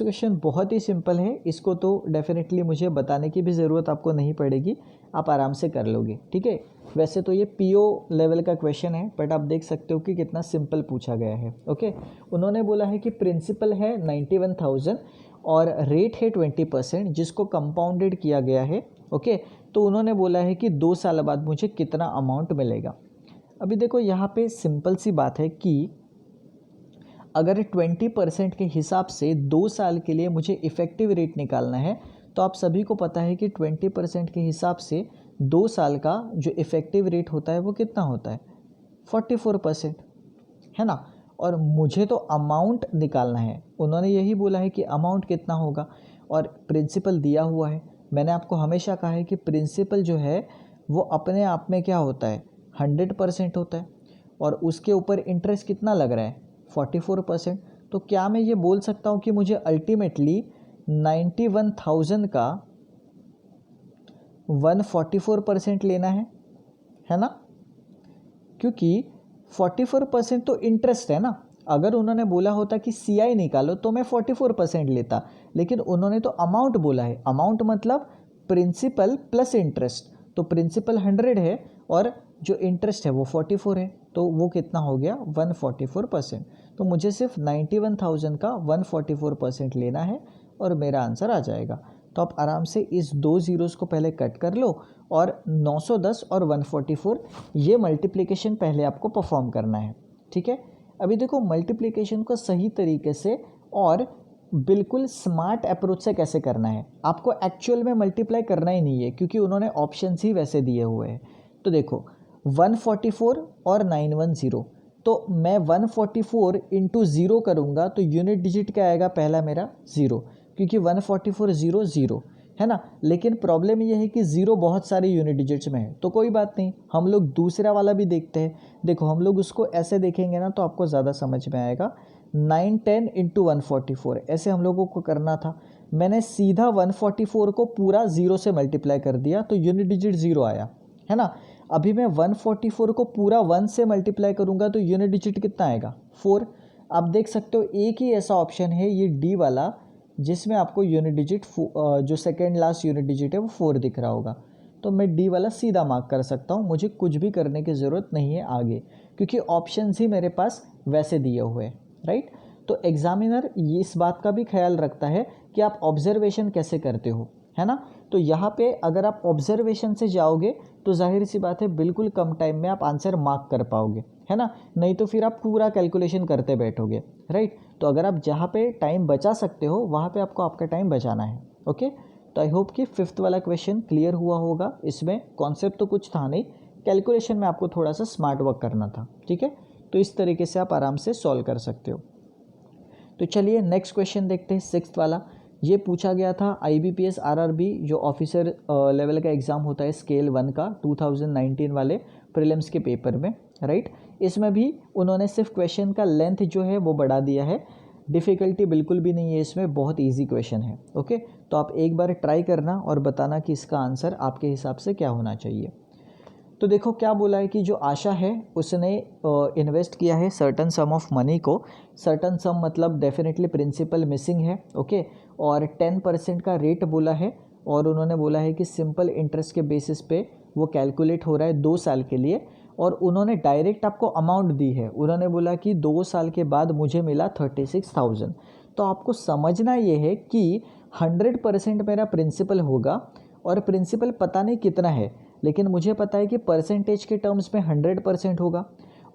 क्वेश्चन बहुत ही सिंपल है। इसको तो डेफिनेटली मुझे बताने की भी ज़रूरत आपको नहीं पड़ेगी, आप आराम से कर लोगे। ठीक है, वैसे तो ये PO लेवल का क्वेश्चन है, बट आप देख सकते हो कि कितना सिंपल पूछा गया है। ओके, उन्होंने बोला है कि प्रिंसिपल है 91,000 और रेट है 20% जिसको कंपाउंडेड किया गया है। ओके, तो उन्होंने बोला है कि 2 साल बाद मुझे कितना अमाउंट मिलेगा। अभी देखो यहाँ पे सिंपल सी बात है कि अगर 20% के हिसाब से 2 साल के लिए मुझे इफ़ेक्टिव रेट निकालना है, तो आप सभी को पता है कि 20% के हिसाब से 2 साल का जो इफ़ेक्टिव रेट होता है वो कितना होता है? 44%, है ना। और मुझे तो अमाउंट निकालना है, उन्होंने यही बोला है कि अमाउंट कितना होगा, और प्रिंसिपल दिया हुआ है। मैंने आपको हमेशा कहा है कि प्रिंसिपल जो है वो अपने आप में क्या होता है? 100% होता है, और उसके ऊपर इंटरेस्ट कितना लग रहा है? 44%। तो क्या मैं ये बोल सकता हूँ कि मुझे अल्टीमेटली 91,000 का 144% लेना है ना। क्योंकि 44% तो इंटरेस्ट है ना। अगर उन्होंने बोला होता कि CI निकालो तो मैं 44% लेता, लेकिन उन्होंने तो अमाउंट बोला है। अमाउंट मतलब प्रिंसिपल प्लस इंटरेस्ट, तो प्रिंसिपल 100 है और जो इंटरेस्ट है वो 44 है, तो वो कितना हो गया? 144%। तो मुझे सिर्फ 91,000 का 144% लेना है और मेरा आंसर आ जाएगा। तो आप आराम से इस 2 ज़ीरोज़ को पहले कट कर लो और 910 और 144 ये मल्टीप्लिकेशन पहले आपको परफॉर्म करना है। ठीक है, अभी देखो मल्टीप्लिकेशन को सही तरीके से और बिल्कुल स्मार्ट अप्रोच से कैसे करना है। आपको एक्चुअल में मल्टीप्लाई करना ही नहीं है क्योंकि उन्होंने ऑप्शंस ही वैसे दिए हुए हैं। तो देखो 144 और 910, तो मैं 144 इंटू 0 करूँगा तो यूनिट डिजिट क्या आएगा? पहला मेरा 0, क्योंकि 144 0 0 है ना। लेकिन प्रॉब्लम ये है कि 0 बहुत सारे यूनिट डिजिट्स में है, तो कोई बात नहीं, हम लोग दूसरा वाला भी देखते हैं। देखो हम लोग उसको ऐसे देखेंगे ना तो आपको ज़्यादा समझ में आएगा। 9 10 इंटू 144 ऐसे हम लोगों को करना था। मैंने सीधा 144 को पूरा 0 से मल्टीप्लाई कर दिया तो यूनिट डिजिट 0 आया, है ना। अभी मैं 144 को पूरा 1 से मल्टीप्लाई करूँगा तो यूनिट डिजिट कितना आएगा? 4। आप देख सकते हो एक ही ऐसा ऑप्शन है ये D वाला जिसमें आपको यूनिट डिजिट जो सेकेंड लास्ट यूनिट डिजिट है वो 4 दिख रहा होगा। तो मैं D वाला सीधा मार्क कर सकता हूँ, मुझे कुछ भी करने की ज़रूरत नहीं है आगे, क्योंकि ऑप्शंस ही मेरे पास वैसे दिए हुए हैं, राइट। तो एग्जामिनर इस बात का भी ख्याल रखता है कि आप ऑब्जर्वेशन कैसे करते हो, है ना। तो यहाँ पे अगर आप ऑब्जर्वेशन से जाओगे तो जाहिर सी बात है बिल्कुल कम टाइम में आप आंसर मार्क कर पाओगे, है ना। नहीं तो फिर आप पूरा कैलकुलेशन करते बैठोगे, राइट। तो अगर आप जहाँ पे टाइम बचा सकते हो वहाँ पे आपको आपका टाइम बचाना है। ओके, तो आई होप कि 5th वाला क्वेश्चन क्लियर हुआ होगा। इसमें कॉन्सेप्ट तो कुछ था नहीं, कैलकुलेशन में आपको थोड़ा सा स्मार्ट वर्क करना था। ठीक है, तो इस तरीके से आप आराम से सॉल्व कर सकते हो। तो चलिए नेक्स्ट क्वेश्चन देखते हैं, 6th वाला। ये पूछा गया था IBPS RRB जो ऑफिसर लेवल का एग्ज़ाम होता है स्केल 1 का 2019 वाले प्रीलिम्स के पेपर में, राइट। इसमें भी उन्होंने सिर्फ क्वेश्चन का लेंथ जो है वो बढ़ा दिया है। डिफ़िकल्टी बिल्कुल भी नहीं है इसमें, बहुत इजी क्वेश्चन है। ओके, तो आप एक बार ट्राई करना और बताना कि इसका आंसर आपके हिसाब से क्या होना चाहिए। तो देखो क्या बोला है कि जो आशा है उसने इन्वेस्ट किया है सर्टन सम ऑफ मनी को, सर्टन सम मतलब डेफिनेटली प्रिंसिपल मिसिंग है। ओके, और 10% का रेट बोला है, और उन्होंने बोला है कि सिंपल इंटरेस्ट के बेसिस पे वो कैलकुलेट हो रहा है 2 साल के लिए, और उन्होंने डायरेक्ट आपको अमाउंट दी है। उन्होंने बोला कि 2 साल के बाद मुझे मिला 36,000। तो आपको समझना ये है कि 100% मेरा प्रिंसिपल होगा, और प्रिंसिपल पता नहीं कितना है, लेकिन मुझे पता है कि परसेंटेज के टर्म्स में 100% होगा,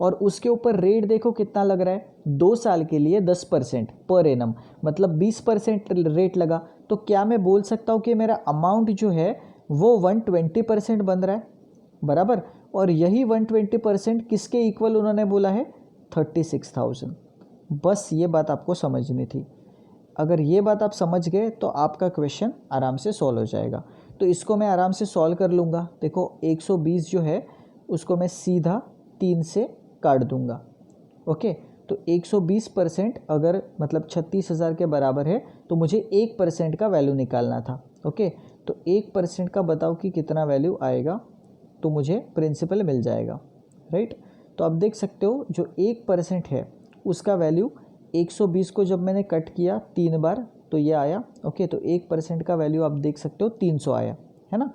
और उसके ऊपर रेट देखो कितना लग रहा है, 2 साल के लिए 10% पर एनम, मतलब 20% रेट लगा। तो क्या मैं बोल सकता हूँ कि मेरा अमाउंट जो है वो 120% बन रहा है, बराबर। और यही 120% किसके इक्वल उन्होंने बोला है, 36,000। बस ये बात आपको समझनी थी। अगर ये बात आप समझ गए तो आपका क्वेश्चन आराम से सॉल्व हो जाएगा। तो इसको मैं आराम से सॉल्व कर लूँगा। देखो 120 जो है उसको मैं सीधा 3 से काट दूँगा। ओके, तो 120% अगर मतलब 36,000 के बराबर है तो मुझे 1% का वैल्यू निकालना था। ओके, तो 1% का बताओ कि कितना वैल्यू आएगा, तो मुझे प्रिंसिपल मिल जाएगा, राइट। तो आप देख सकते हो जो 1% है उसका वैल्यू 120 को जब मैंने कट किया 3 बार तो ये आया। ओके, तो 1% का वैल्यू आप देख सकते हो 300 आया, है ना।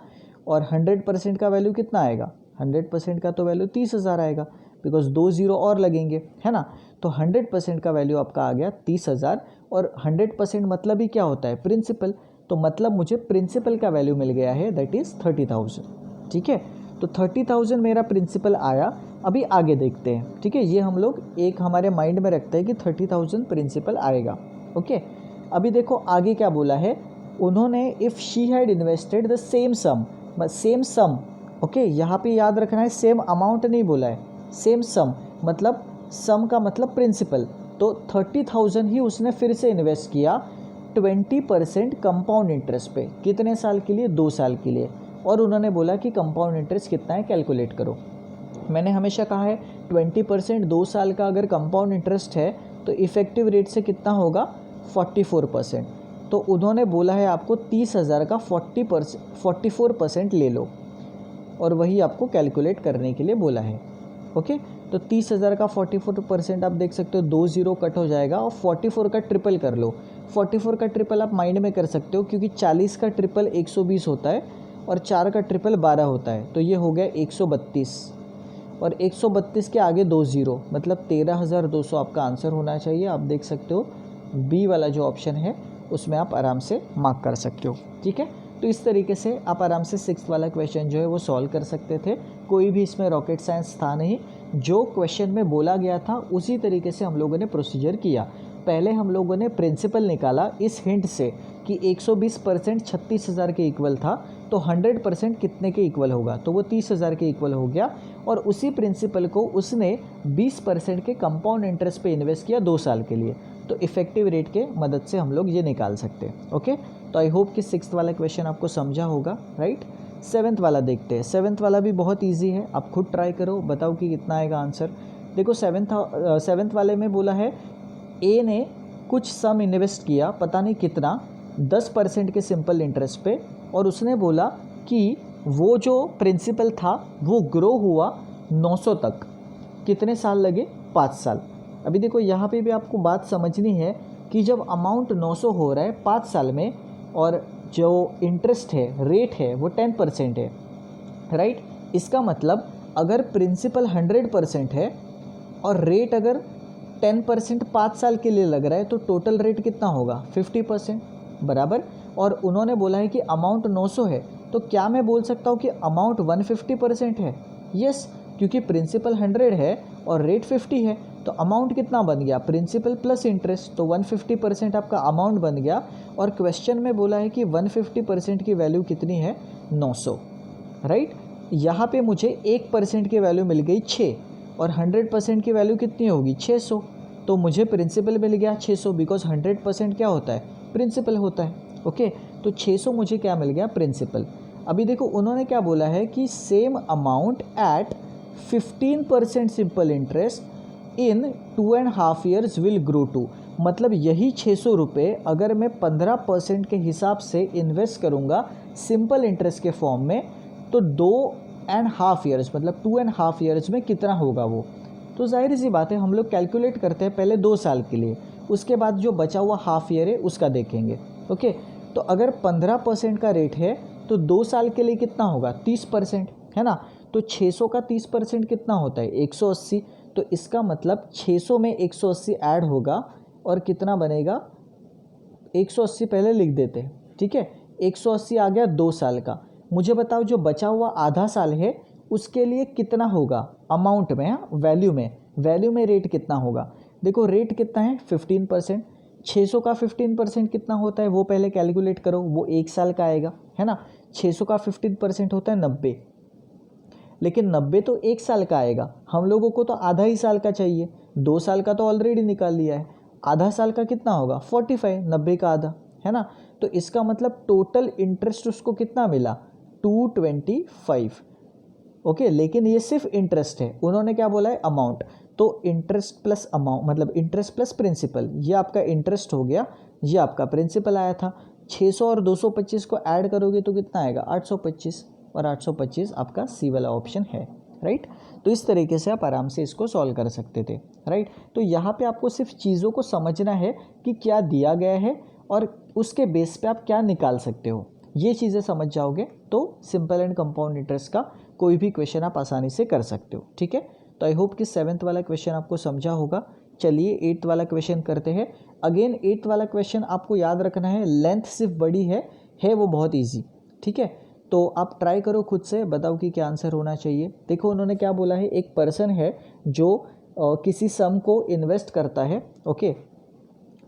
और 100% का वैल्यू कितना आएगा, 100% का तो वैल्यू 30,000 आएगा, बिकॉज 2 ज़ीरो और लगेंगे, है ना। तो 100% का वैल्यू आपका आ गया 30,000, और 100% मतलब ही क्या होता है, प्रिंसिपल। तो मतलब मुझे प्रिंसिपल का वैल्यू मिल गया है, दैट इज़ 30,000। ठीक है, तो 30,000 मेरा प्रिंसिपल आया। अभी आगे देखते हैं, ठीक है। ये हम लोग एक हमारे माइंड में रखते हैं कि 30,000 प्रिंसिपल आएगा। ओके, अभी देखो आगे क्या बोला है उन्होंने, if she had invested the same sum. Okay, यहाँ पे याद रखना है सेम अमाउंट नहीं बोला है, सेम सम मतलब सम का मतलब प्रिंसिपल। तो 30,000 ही उसने फिर से इन्वेस्ट किया 20% कंपाउंड इंटरेस्ट पे। कितने साल के लिए, 2 साल के लिए। और उन्होंने बोला कि कंपाउंड इंटरेस्ट कितना है कैलकुलेट करो। मैंने हमेशा कहा है 20% 2 साल का अगर कंपाउंड इंटरेस्ट है तो इफ़ेक्टिव रेट से कितना होगा, 44%। तो उन्होंने बोला है आपको 30,000 का 44% ले लो, और वही आपको कैलकुलेट करने के लिए बोला है। ओके, तो 30,000 का 44% आप देख सकते हो 2 ज़ीरो कट हो जाएगा, और 44 का ट्रिपल कर लो। 44 का ट्रिपल आप माइंड में कर सकते हो, क्योंकि 40 का ट्रिपल 120 होता है, और 4 का ट्रिपल 12 होता है, तो ये हो गया 132, और 132 के आगे 2 ज़ीरो, मतलब 13,200 आपका आंसर होना चाहिए। आप देख सकते हो बी वाला जो ऑप्शन है उसमें आप आराम से मार्क कर सकते हो, ठीक है। तो इस तरीके से आप आराम से 6th वाला क्वेश्चन जो है वो सॉल्व कर सकते थे। कोई भी इसमें रॉकेट साइंस था नहीं, जो क्वेश्चन में बोला गया था उसी तरीके से हम लोगों ने प्रोसीजर किया। पहले हम लोगों ने प्रिंसिपल निकाला इस हिंट से कि 120% 36,000 के इक्वल था, तो 100% कितने के इक्वल होगा, तो वो 30,000 के इक्वल हो गया। और उसी प्रिंसिपल को उसने 20% के कंपाउंड इंटरेस्ट पे इन्वेस्ट किया 2 साल के लिए। तो इफ़ेक्टिव रेट के मदद से हम लोग ये निकाल सकते हैं। ओके, तो आई होप कि 6th वाला क्वेश्चन आपको समझा होगा, राइट। 7th वाला देखते हैं। 7th वाला भी बहुत ईजी है, आप खुद ट्राई करो, बताओ कि कितना आएगा आंसर। देखो 7th वाले में बोला है ए ने कुछ सम इन्वेस्ट किया, पता नहीं कितना, 10% के सिंपल इंटरेस्ट पे, और उसने बोला कि वो जो प्रिंसिपल था वो ग्रो हुआ 900 तक। कितने साल लगे, 5 साल। अभी देखो यहाँ पे भी आपको बात समझनी है कि जब अमाउंट 900 हो रहा है 5 साल में, और जो इंटरेस्ट है, रेट है, वो 10% है, राइट। इसका मतलब अगर प्रिंसिपल 100% है और रेट अगर 10% 5 साल के लिए लग रहा है, तो टोटल रेट कितना होगा, 50%, बराबर। और उन्होंने बोला है कि अमाउंट 900 है, तो क्या मैं बोल सकता हूँ कि अमाउंट 150% है। यस, क्योंकि प्रिंसिपल 100 है और रेट 50 है, तो अमाउंट कितना बन गया, प्रिंसिपल प्लस इंटरेस्ट, तो 150% आपका अमाउंट बन गया। और क्वेश्चन में बोला है कि 150% की वैल्यू कितनी है, 900, राइट। यहाँ पे मुझे 1% की वैल्यू मिल गई 6, और 100% की वैल्यू कितनी होगी, 600। तो मुझे प्रिंसिपल मिल गया 600, बिकॉज 100% क्या होता है, प्रिंसिपल होता है। ओके, तो 600 मुझे क्या मिल गया, प्रिंसिपल। अभी देखो उन्होंने क्या बोला है कि same amount at 15% simple interest in 2.5 years will grow to. मतलब यही 600 रुपये अगर मैं 15% के हिसाब से इन्वेस्ट करूँगा सिंपल इंटरेस्ट के फॉर्म में, तो 2.5 ईयर्स मतलब 2.5 ईयर्स में कितना होगा वो। तो जाहिर सी बात है हम लोग कैलकुलेट करते हैं पहले 2 साल के लिए, उसके बाद जो बचा हुआ हाफ ईयर है उसका देखेंगे। ओके, तो अगर 15% का रेट है तो 2 साल के लिए कितना होगा 30%, है ना। तो 600 का 30% कितना होता है 180। तो इसका मतलब 600 में 180 ऐड होगा और कितना बनेगा 180 पहले लिख देते हैं, ठीक है। 180 आ गया 2 साल का। मुझे बताओ जो बचा हुआ आधा साल है उसके लिए कितना होगा अमाउंट में, वैल्यू में रेट कितना होगा। देखो रेट कितना है 15%। 600 का 15% कितना होता है वो पहले कैलकुलेट करो, वो 1 साल का आएगा, है ना। 600 का 15% होता है 90, लेकिन 90 तो 1 साल का आएगा, हम लोगों को तो आधा ही साल का चाहिए। 2 साल का तो ऑलरेडी निकाल लिया है, आधा साल का कितना होगा 45, 90 का आधा, है ना। तो इसका मतलब टोटल इंटरेस्ट उसको कितना मिला 225। ओके, लेकिन ये सिर्फ इंटरेस्ट है, उन्होंने क्या बोला है अमाउंट। तो इंटरेस्ट प्लस अमाउंट मतलब इंटरेस्ट प्लस प्रिंसिपल, ये आपका इंटरेस्ट हो गया, ये आपका प्रिंसिपल आया था। 600 और 225 को ऐड करोगे तो कितना आएगा 825, और 825 आपका सी वाला ऑप्शन है, राइट। तो इस तरीके से आप आराम से इसको सॉल्व कर सकते थे, राइट। तो यहाँ पे आपको सिर्फ चीज़ों को समझना है कि क्या दिया गया है और उसके बेस पे आप क्या निकाल सकते हो। ये चीज़ें समझ जाओगे तो सिंपल एंड कंपाउंड इंटरेस्ट का कोई भी क्वेश्चन आप आसानी से कर सकते हो, ठीक है। तो आई होप कि 7th वाला क्वेश्चन आपको समझा होगा। चलिए 8th वाला क्वेश्चन करते हैं। अगेन 8th वाला क्वेश्चन आपको याद रखना है, लेंथ सिर्फ बड़ी है वो बहुत ईजी, ठीक है। तो आप ट्राई करो खुद से, बताओ कि क्या आंसर होना चाहिए। देखो उन्होंने क्या बोला है, एक पर्सन है जो किसी सम को इन्वेस्ट करता है, ओके,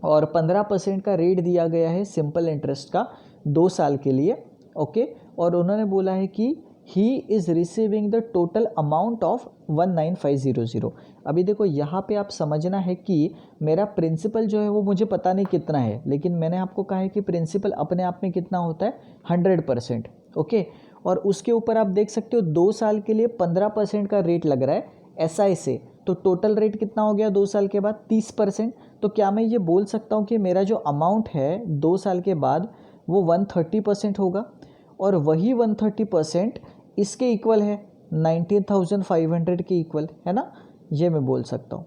और 15% का रेट दिया गया है सिंपल इंटरेस्ट का 2 साल के लिए, ओके। और उन्होंने बोला है कि he is receiving the total amount of 19500। अभी देखो यहाँ पे आप समझना है कि मेरा प्रिंसिपल जो है वो मुझे पता नहीं कितना है, लेकिन मैंने आपको कहा है कि प्रिंसिपल अपने आप में कितना होता है 100%, ओके। और उसके ऊपर आप देख सकते हो 2 साल के लिए 15% का रेट लग रहा है SI से, तो टोटल रेट कितना हो गया 2 साल के बाद 30%। तो क्या मैं ये बोल सकता हूँ कि मेरा जो अमाउंट है 2 साल के बाद वो 130% होगा, और वही 130% इसके इक्वल है 19,500 के इक्वल, है ना। ये मैं बोल सकता हूँ,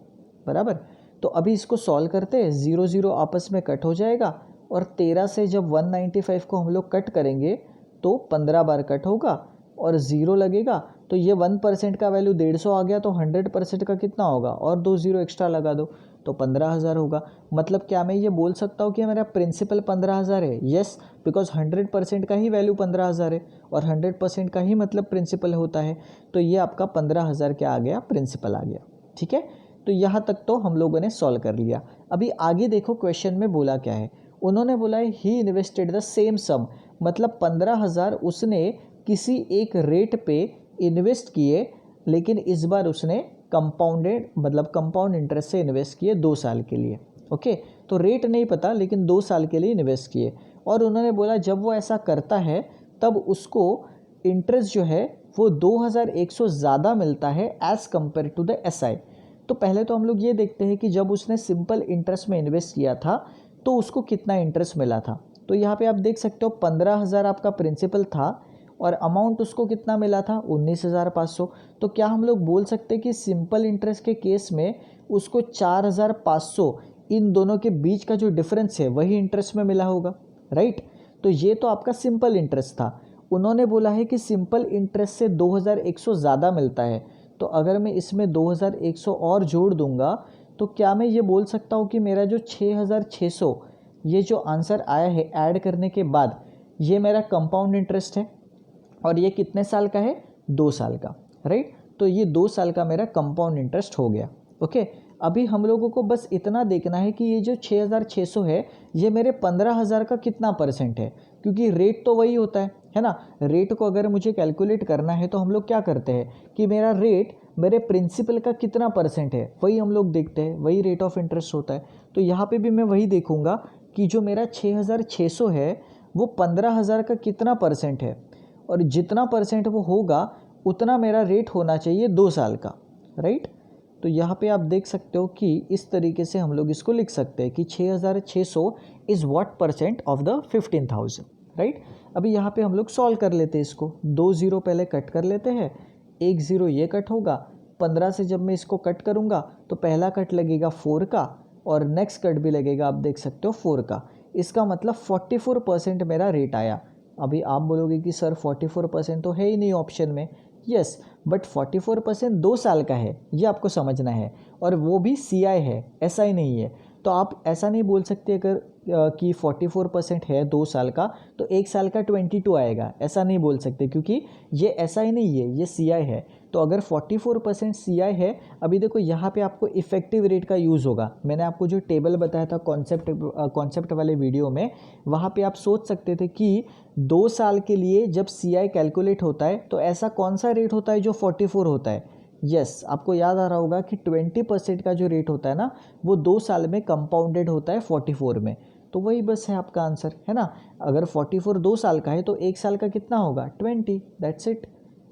बराबर। तो अभी इसको सॉल्व करते हैं, 0 0 आपस में कट हो जाएगा, और 13 से जब 195 को हम लोग कट करेंगे तो 15 बार कट होगा और 0 लगेगा, तो ये 1% का वैल्यू 150 आ गया, तो 100% का कितना होगा, और 2 0 एक्स्ट्रा लगा दो तो 15,000 होगा। मतलब क्या मैं ये बोल सकता हूँ कि मेरा प्रिंसिपल 15,000 है, यस, बिकॉज 100% का ही वैल्यू 15,000 है, और 100% का ही मतलब प्रिंसिपल होता है। तो ये आपका 15,000 क्या आ गया, प्रिंसिपल आ गया, ठीक है। तो यहाँ तक तो हम लोगों ने सॉल्व कर लिया। अभी आगे देखो क्वेश्चन में बोला क्या है, उन्होंने बोला है ही इन्वेस्टेड द सेम सम, मतलब 15,000 उसने किसी एक रेट पे इन्वेस्ट किए, लेकिन इस बार उसने कंपाउंडेड मतलब कंपाउंड इंटरेस्ट से इन्वेस्ट किए 2 साल के लिए, ओके। तो रेट नहीं पता, लेकिन 2 साल के लिए इन्वेस्ट किए, और उन्होंने बोला जब वो ऐसा करता है तब उसको इंटरेस्ट जो है वो 2,100 ज़्यादा मिलता है as compared to the SI। तो पहले तो हम लोग ये देखते हैं कि जब उसने सिंपल इंटरेस्ट में इन्वेस्ट किया था तो उसको कितना इंटरेस्ट मिला था। तो यहाँ पे आप देख सकते हो 15,000 आपका प्रिंसिपल था और अमाउंट उसको कितना मिला था 19,500। तो क्या हम लोग बोल सकते हैं कि सिंपल इंटरेस्ट के केस में उसको 4,500 इन दोनों के बीच का जो डिफरेंस है वही इंटरेस्ट में मिला होगा, राइट। तो ये तो आपका सिंपल इंटरेस्ट था। उन्होंने बोला है कि सिंपल इंटरेस्ट से 2,100 ज़्यादा मिलता है, तो अगर मैं इसमें 2,100 और जोड़ दूंगा तो क्या मैं ये बोल सकता हूँ कि मेरा जो 6,600 ये जो आंसर आया है ऐड करने के बाद, ये मेरा कंपाउंड इंटरेस्ट है, और ये कितने साल का है 2 साल का, राइट। तो ये 2 साल का मेरा कंपाउंड इंटरेस्ट हो गया, ओके। अभी हम लोगों को बस इतना देखना है कि ये जो 6,600 है ये मेरे 15,000 का कितना परसेंट है, क्योंकि रेट तो वही होता है ना। रेट को अगर मुझे कैलकुलेट करना है तो हम लोग क्या करते हैं कि मेरा रेट मेरे प्रिंसिपल का कितना परसेंट है वही हम लोग देखते हैं, वही रेट ऑफ इंटरेस्ट होता है। तो यहाँ पे भी मैं वही देखूँगा कि जो मेरा 6,600 है वो 15,000 का कितना परसेंट है, और जितना परसेंट वो होगा उतना मेरा रेट होना चाहिए 2 साल का, राइट। तो यहाँ पे आप देख सकते हो कि इस तरीके से हम लोग इसको लिख सकते हैं कि 6600 is what percent of the 15,000, right. अभी यहाँ पे हम लोग सॉल्व कर लेते हैं इसको, 2 ज़ीरो पहले कट कर लेते हैं, 1 ज़ीरो ये कट होगा, 15 से जब मैं इसको कट करूँगा तो पहला कट लगेगा 4 का और नेक्स्ट कट भी लगेगा, आप देख सकते हो 4 का। इसका मतलब 44% मेरा रेट आया। अभी आप बोलोगे कि सर 44% तो है ही नहीं ऑप्शन में। यस, बट 44% 2 साल का है, ये आपको समझना है, और वो भी CI है, SI नहीं है। तो आप ऐसा नहीं बोल सकते अगर कि 44% है 2 साल का तो 1 साल का 22 आएगा, ऐसा नहीं बोल सकते, क्योंकि ये SI नहीं है, ये CI है। तो अगर 44% CI है, अभी देखो यहाँ पे आपको इफेक्टिव रेट का यूज़ होगा। मैंने आपको जो टेबल बताया था कॉन्सेप्ट वाले वीडियो में, वहाँ पे आप सोच सकते थे कि 2 साल के लिए जब CI कैलकुलेट होता है तो ऐसा कौन सा रेट होता है जो 44 होता है। यस, आपको याद आ रहा होगा कि 20% का जो रेट होता है ना, वो 2 साल में कंपाउंडेड होता है 44 में। तो वही बस है आपका आंसर, है ना। अगर 44 2 साल का है तो 1 साल का कितना होगा, 20, दैट्स इट।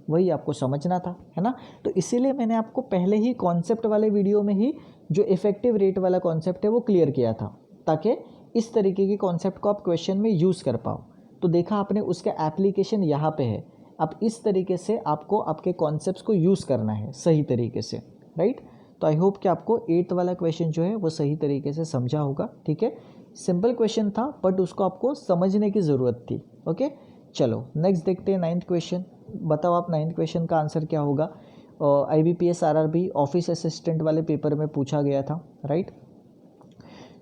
वही आपको समझना था, है ना। तो इसीलिए मैंने आपको पहले ही कॉन्सेप्ट वाले वीडियो में ही जो इफेक्टिव रेट वाला कॉन्सेप्ट है वो क्लियर किया था, ताकि इस तरीके के कॉन्सेप्ट को आप क्वेश्चन में यूज़ कर पाओ। तो देखा आपने, उसका एप्लीकेशन यहाँ पे है। अब इस तरीके से आपको आपके कॉन्सेप्ट्स को यूज़ करना है सही तरीके से, राइट। तो आई होप कि आपको 8th वाला क्वेश्चन जो है वो सही तरीके से समझा होगा, ठीक है। सिंपल क्वेश्चन था बट उसको आपको समझने की ज़रूरत थी, ओके। चलो नेक्स्ट देखते हैं 9th क्वेश्चन। बताओ आप 9th क्वेश्चन का आंसर क्या होगा। IBPS RRB ऑफिस असिस्टेंट वाले पेपर में पूछा गया था, राइट।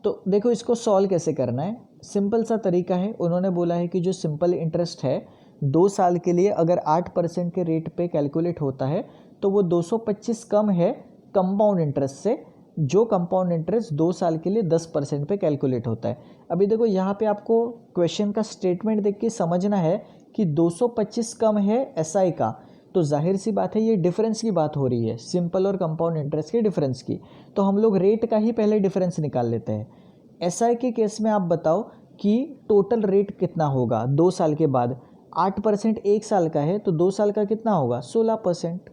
तो देखो इसको सॉल्व कैसे करना है, सिंपल सा तरीका है। उन्होंने बोला है कि जो सिंपल इंटरेस्ट है 2 साल के लिए अगर 8% के रेट पे कैलकुलेट होता है तो वो 225 कम है कंपाउंड इंटरेस्ट से, जो कंपाउंड इंटरेस्ट 2 साल के लिए 10% पे कैलकुलेट होता है। अभी देखो यहाँ पे आपको क्वेश्चन का स्टेटमेंट देख के समझना है कि 225 कम है SI का, तो जाहिर सी बात है ये डिफरेंस की बात हो रही है, सिंपल और कंपाउंड इंटरेस्ट के डिफरेंस की। तो हम लोग रेट का ही पहले डिफरेंस निकाल लेते हैं। SI के केस में आप बताओ कि टोटल रेट कितना होगा 2 साल के बाद। 8% 1 साल का है तो 2 साल का कितना होगा, 16%,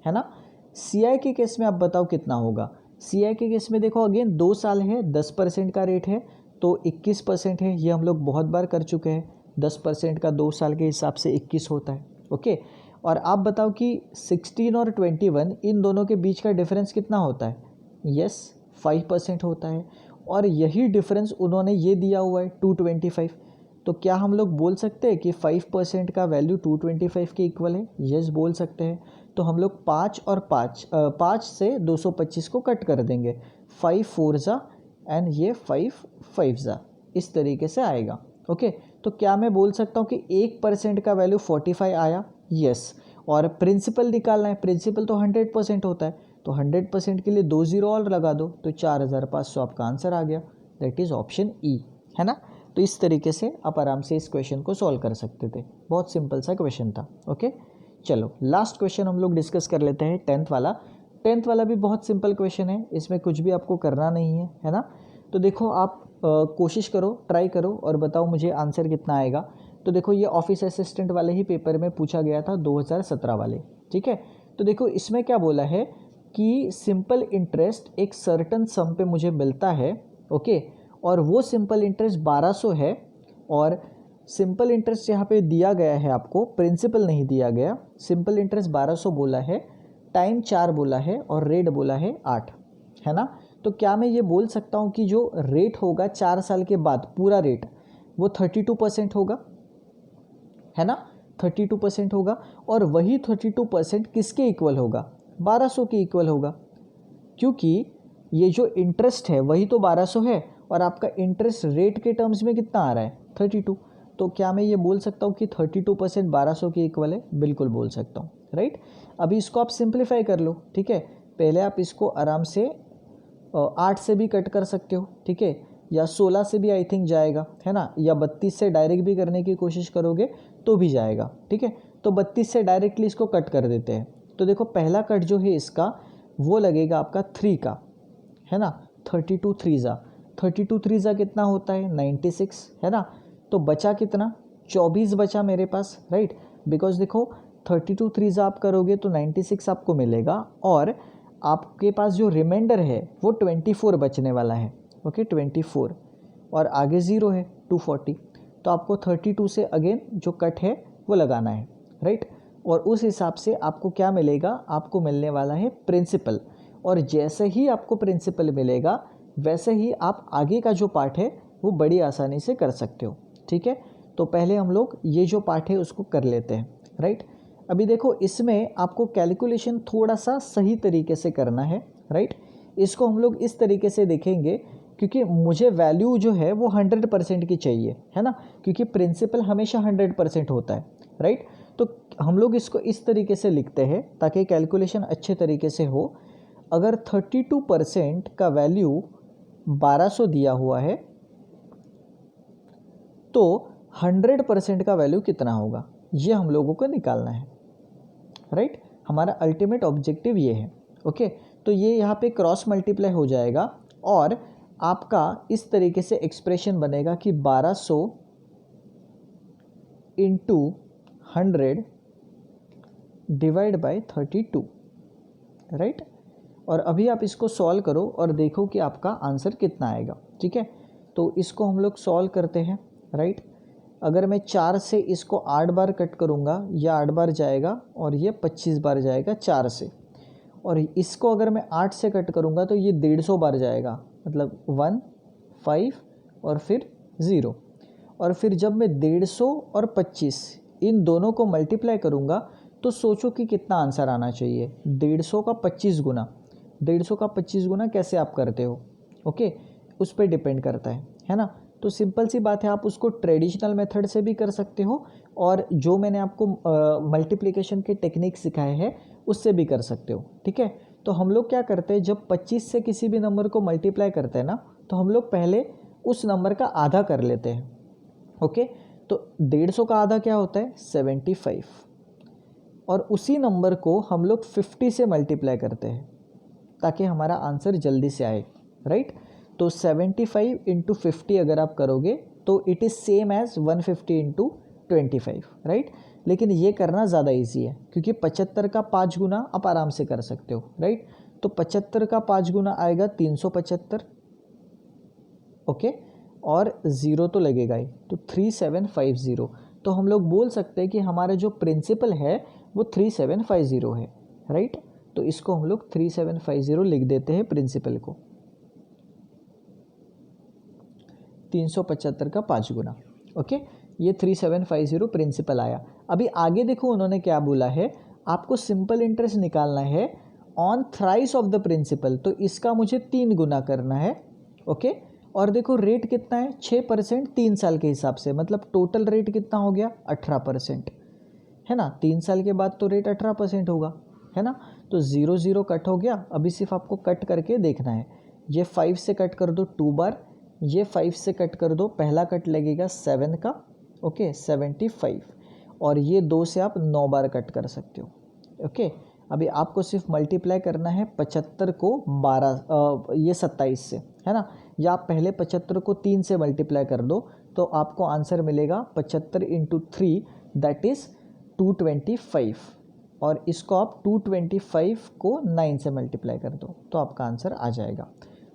है ना। CI के केस में आप बताओ कितना होगा। CI के केस में देखो अगेन 2 साल है, 10% का रेट है तो 21% है। ये हम लोग बहुत बार कर चुके हैं, 10% का 2 साल के हिसाब से 21 होता है, ओके। और आप बताओ कि 16 और 21 इन दोनों के बीच का डिफरेंस कितना होता है। यस, 5% होता है, और यही डिफरेंस उन्होंने ये दिया हुआ है 225। तो क्या हम लोग बोल सकते हैं कि 5% का वैल्यू 225 के इक्वल है। यस, बोल सकते हैं। तो हम लोग 5 और 5 से 225 को कट कर देंगे, 5 4 ज़ा एंड ये 5 5 ज़ा, इस तरीके से आएगा, ओके। तो क्या मैं बोल सकता हूँ कि 1% का वैल्यू 45 आया। यस, और प्रिंसिपल निकालना है, प्रिंसिपल तो 100% होता है, तो 100% के लिए 2 ज़ीरो और लगा दो तो 4500 आपका आंसर आ गया, दैट इज़ ऑप्शन ई, है ना। तो इस तरीके से आप आराम से इस क्वेश्चन को सॉल्व कर सकते थे, बहुत सिंपल सा क्वेश्चन था, ओके। चलो लास्ट क्वेश्चन हम लोग डिस्कस कर लेते हैं, 10th वाला। 10th वाला भी बहुत सिंपल क्वेश्चन है, इसमें कुछ भी आपको करना नहीं है ना। तो देखो आप कोशिश करो, ट्राई करो और बताओ मुझे आंसर कितना आएगा। तो देखो ये ऑफिस असिस्टेंट वाले ही पेपर में पूछा गया था 2017 वाले, ठीक है। तो देखो इसमें क्या बोला है कि सिंपल इंटरेस्ट एक सर्टन सम पे मुझे मिलता है, ओके, और वो सिंपल इंटरेस्ट 1200 है, और सिंपल इंटरेस्ट यहाँ पे दिया गया है आपको, प्रिंसिपल नहीं दिया गया। सिंपल इंटरेस्ट 1200 बोला है, टाइम 4 बोला है और रेट बोला है 8, है ना। तो क्या मैं ये बोल सकता हूँ कि जो रेट होगा 4 साल के बाद पूरा रेट वो 32% होगा, है ना, 32% होगा। और वही 32% किसके इक्वल होगा, 1200 के इक्वल होगा, क्योंकि ये जो इंटरेस्ट है वही तो 1200 है और आपका इंटरेस्ट रेट के टर्म्स में कितना आ रहा है, 32। तो क्या मैं ये बोल सकता हूँ कि 32% 1200 के इक्वल है, बिल्कुल बोल सकता हूँ, राइट। अभी इसको आप सिंप्लीफाई कर लो, ठीक है। पहले आप इसको आराम से 8 से भी कट कर सकते हो, ठीक है, या 16 से भी आई थिंक जाएगा, है ना, या 32 से डायरेक्ट भी करने की कोशिश करोगे तो भी जाएगा, ठीक है। तो 32 से डायरेक्टली इसको कट कर देते हैं। तो देखो पहला कट जो है इसका वो लगेगा आपका 3 का, है ना, 32 3 ज़ा, 32 3 ज़ा कितना होता है 96, है ना। तो बचा कितना, 24 बचा मेरे पास, राइट। बिकॉज देखो 32 3 ज़ा आप करोगे तो 96 आपको मिलेगा, और आपके पास जो रिमाइंडर है वो 24 बचने वाला है। ओके 24 और आगे 0 है 240, तो आपको 32 से अगेन जो कट है वो लगाना है, राइट। और उस हिसाब से आपको क्या मिलेगा, आपको मिलने वाला है प्रिंसिपल। और जैसे ही आपको प्रिंसिपल मिलेगा वैसे ही आप आगे का जो पार्ट है वो बड़ी आसानी से कर सकते हो, ठीक है। तो पहले हम लोग ये जो पार्ट है उसको कर लेते हैं, राइट। अभी देखो इसमें आपको कैलकुलेशन थोड़ा सा सही तरीके से करना है, राइट। इसको हम लोग इस तरीके से देखेंगे क्योंकि मुझे वैल्यू जो है वो 100% की चाहिए, है ना, क्योंकि प्रिंसिपल हमेशा 100% होता है, राइट। तो हम लोग इसको इस तरीके से लिखते हैं ताकि कैलकुलेशन अच्छे तरीके से हो। अगर 32% का वैल्यू 1200 दिया हुआ है तो 100% का वैल्यू कितना होगा, ये हम लोगों को निकालना है, राइट। हमारा अल्टीमेट ऑब्जेक्टिव ये है। ओके, तो ये यहाँ पे क्रॉस मल्टीप्लाई हो जाएगा और आपका इस तरीके से एक्सप्रेशन बनेगा कि 1200 इंटू 100 डिवाइड बाय 32, राइट। और अभी आप इसको सॉल्व करो और देखो कि आपका आंसर कितना आएगा, ठीक है। तो इसको हम लोग सॉल्व करते हैं, राइट। अगर मैं 4 से इसको 8 बार कट करूँगा, यह 8 बार जाएगा और ये 25 बार जाएगा 4 से। और इसको अगर मैं 8 से कट करूँगा तो ये 150 बार जाएगा, मतलब 1 5 और फिर 0। और फिर जब मैं 150 और 25 इन दोनों को मल्टीप्लाई करूँगा तो सोचो कि कितना आंसर आना चाहिए। 150 का 25 गुना, 150 का 25 गुना कैसे आप करते हो, ओके, उस पर डिपेंड करता है ना। तो सिंपल सी बात है, आप उसको ट्रेडिशनल मेथड से भी कर सकते हो और जो मैंने आपको मल्टीप्लिकेशन के टेक्निक सिखाए हैं उससे भी कर सकते हो, ठीक है। तो हम लोग क्या करते हैं, जब 25 से किसी भी नंबर को मल्टीप्लाई करते हैं ना तो हम लोग पहले उस नंबर का आधा कर लेते हैं, ओके। तो 150 का आधा क्या होता है 75, और उसी नंबर को हम लोग 50 से मल्टीप्लाई करते हैं ताकि हमारा आंसर जल्दी से आए, राइट। तो 75 इंटू 50 अगर आप करोगे तो it is same as 150 into 25, right. लेकिन ये करना ज़्यादा इजी है क्योंकि 75 का 5 गुना आप आराम से कर सकते हो, राइट। तो 75 का 5 गुना आएगा 375, ओके, और 0 तो लगेगा ही, तो 3750। तो हम लोग बोल सकते हैं कि हमारा जो प्रिंसिपल है वो 3750 है, राइट। तो इसको हम लोग 3750 लिख देते हैं प्रिंसिपल को, 375 का 5 गुना, ओके। ये 3750 प्रिंसिपल आया। अभी आगे देखो उन्होंने क्या बोला है, आपको सिंपल इंटरेस्ट निकालना है on thrice of the principal, तो इसका मुझे 3 गुना करना है, ओके। और देखो रेट कितना है 6% 3 साल के हिसाब से, मतलब टोटल रेट कितना हो गया 18%, है ना। 3 साल के बाद तो रेट 18% होगा, है ना। तो 0 0 कट हो गया। अभी सिर्फ आपको कट करके देखना है, ये 5 से कट कर दो 2 बार, ये 5 से कट कर दो, पहला कट लगेगा 7 का, ओके 75, और ये 2 से आप 9 बार कट कर सकते हो, ओके। अभी आपको सिर्फ मल्टीप्लाई करना है 75 को 12 ये 27 से, है ना। या आप पहले 75 को 3 से मल्टीप्लाई कर दो तो आपको आंसर मिलेगा 75 इंटू 3 दैट इज़ 225, और इसको आप 225 को 9 से मल्टीप्लाई कर दो तो आपका आंसर आ जाएगा।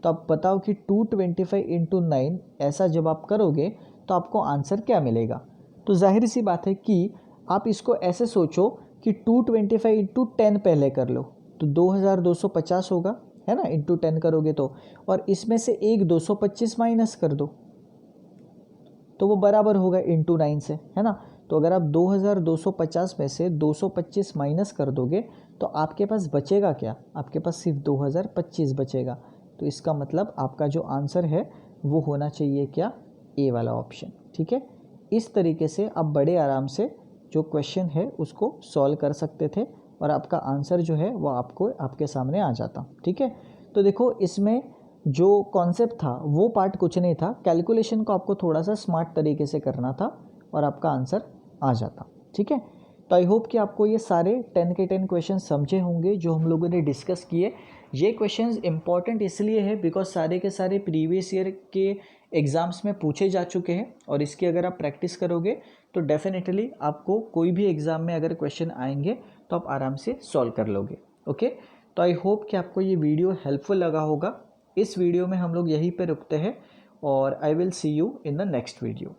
तो आप बताओ कि 225 इंटू 9 ऐसा जब आप करोगे तो आपको आंसर क्या मिलेगा। तो जाहिर सी बात है कि आप इसको ऐसे सोचो कि 225 इंटू 10 पहले कर लो तो 2250 होगा, है ना, इंटू 10 करोगे तो, और इसमें से एक 225 माइनस कर दो तो वो बराबर होगा इंटू 9 से, है ना। तो अगर आप 2250 में से 225 माइनस कर दोगे तो आपके पास बचेगा क्या, आपके पास सिर्फ 2025 बचेगा। तो इसका मतलब आपका जो आंसर है वो होना चाहिए क्या, ए वाला ऑप्शन, ठीक है। इस तरीके से आप बड़े आराम से जो क्वेश्चन है उसको सॉल्व कर सकते थे और आपका आंसर जो है वो आपको आपके सामने आ जाता, ठीक है। तो देखो इसमें जो कॉन्सेप्ट था वो पार्ट कुछ नहीं था, कैलकुलेशन को आपको थोड़ा सा स्मार्ट तरीके से करना था और आपका आंसर आ जाता, ठीक है। तो आई होप कि आपको ये सारे 10 के 10 क्वेश्चन समझे होंगे जो हम लोगों ने डिस्कस किए। ये क्वेश्चंस इंपॉर्टेंट इसलिए है बिकॉज सारे के सारे प्रीवियस ईयर के एग्ज़ाम्स में पूछे जा चुके हैं और इसकी अगर आप प्रैक्टिस करोगे तो डेफिनेटली आपको कोई भी एग्ज़ाम में अगर क्वेश्चन आएंगे तो आप आराम से सॉल्व कर लोगे, ओके। तो आई होप कि आपको ये वीडियो हेल्पफुल लगा होगा। इस वीडियो में हम लोग यहीं पे रुकते हैं और I will see you in the next video.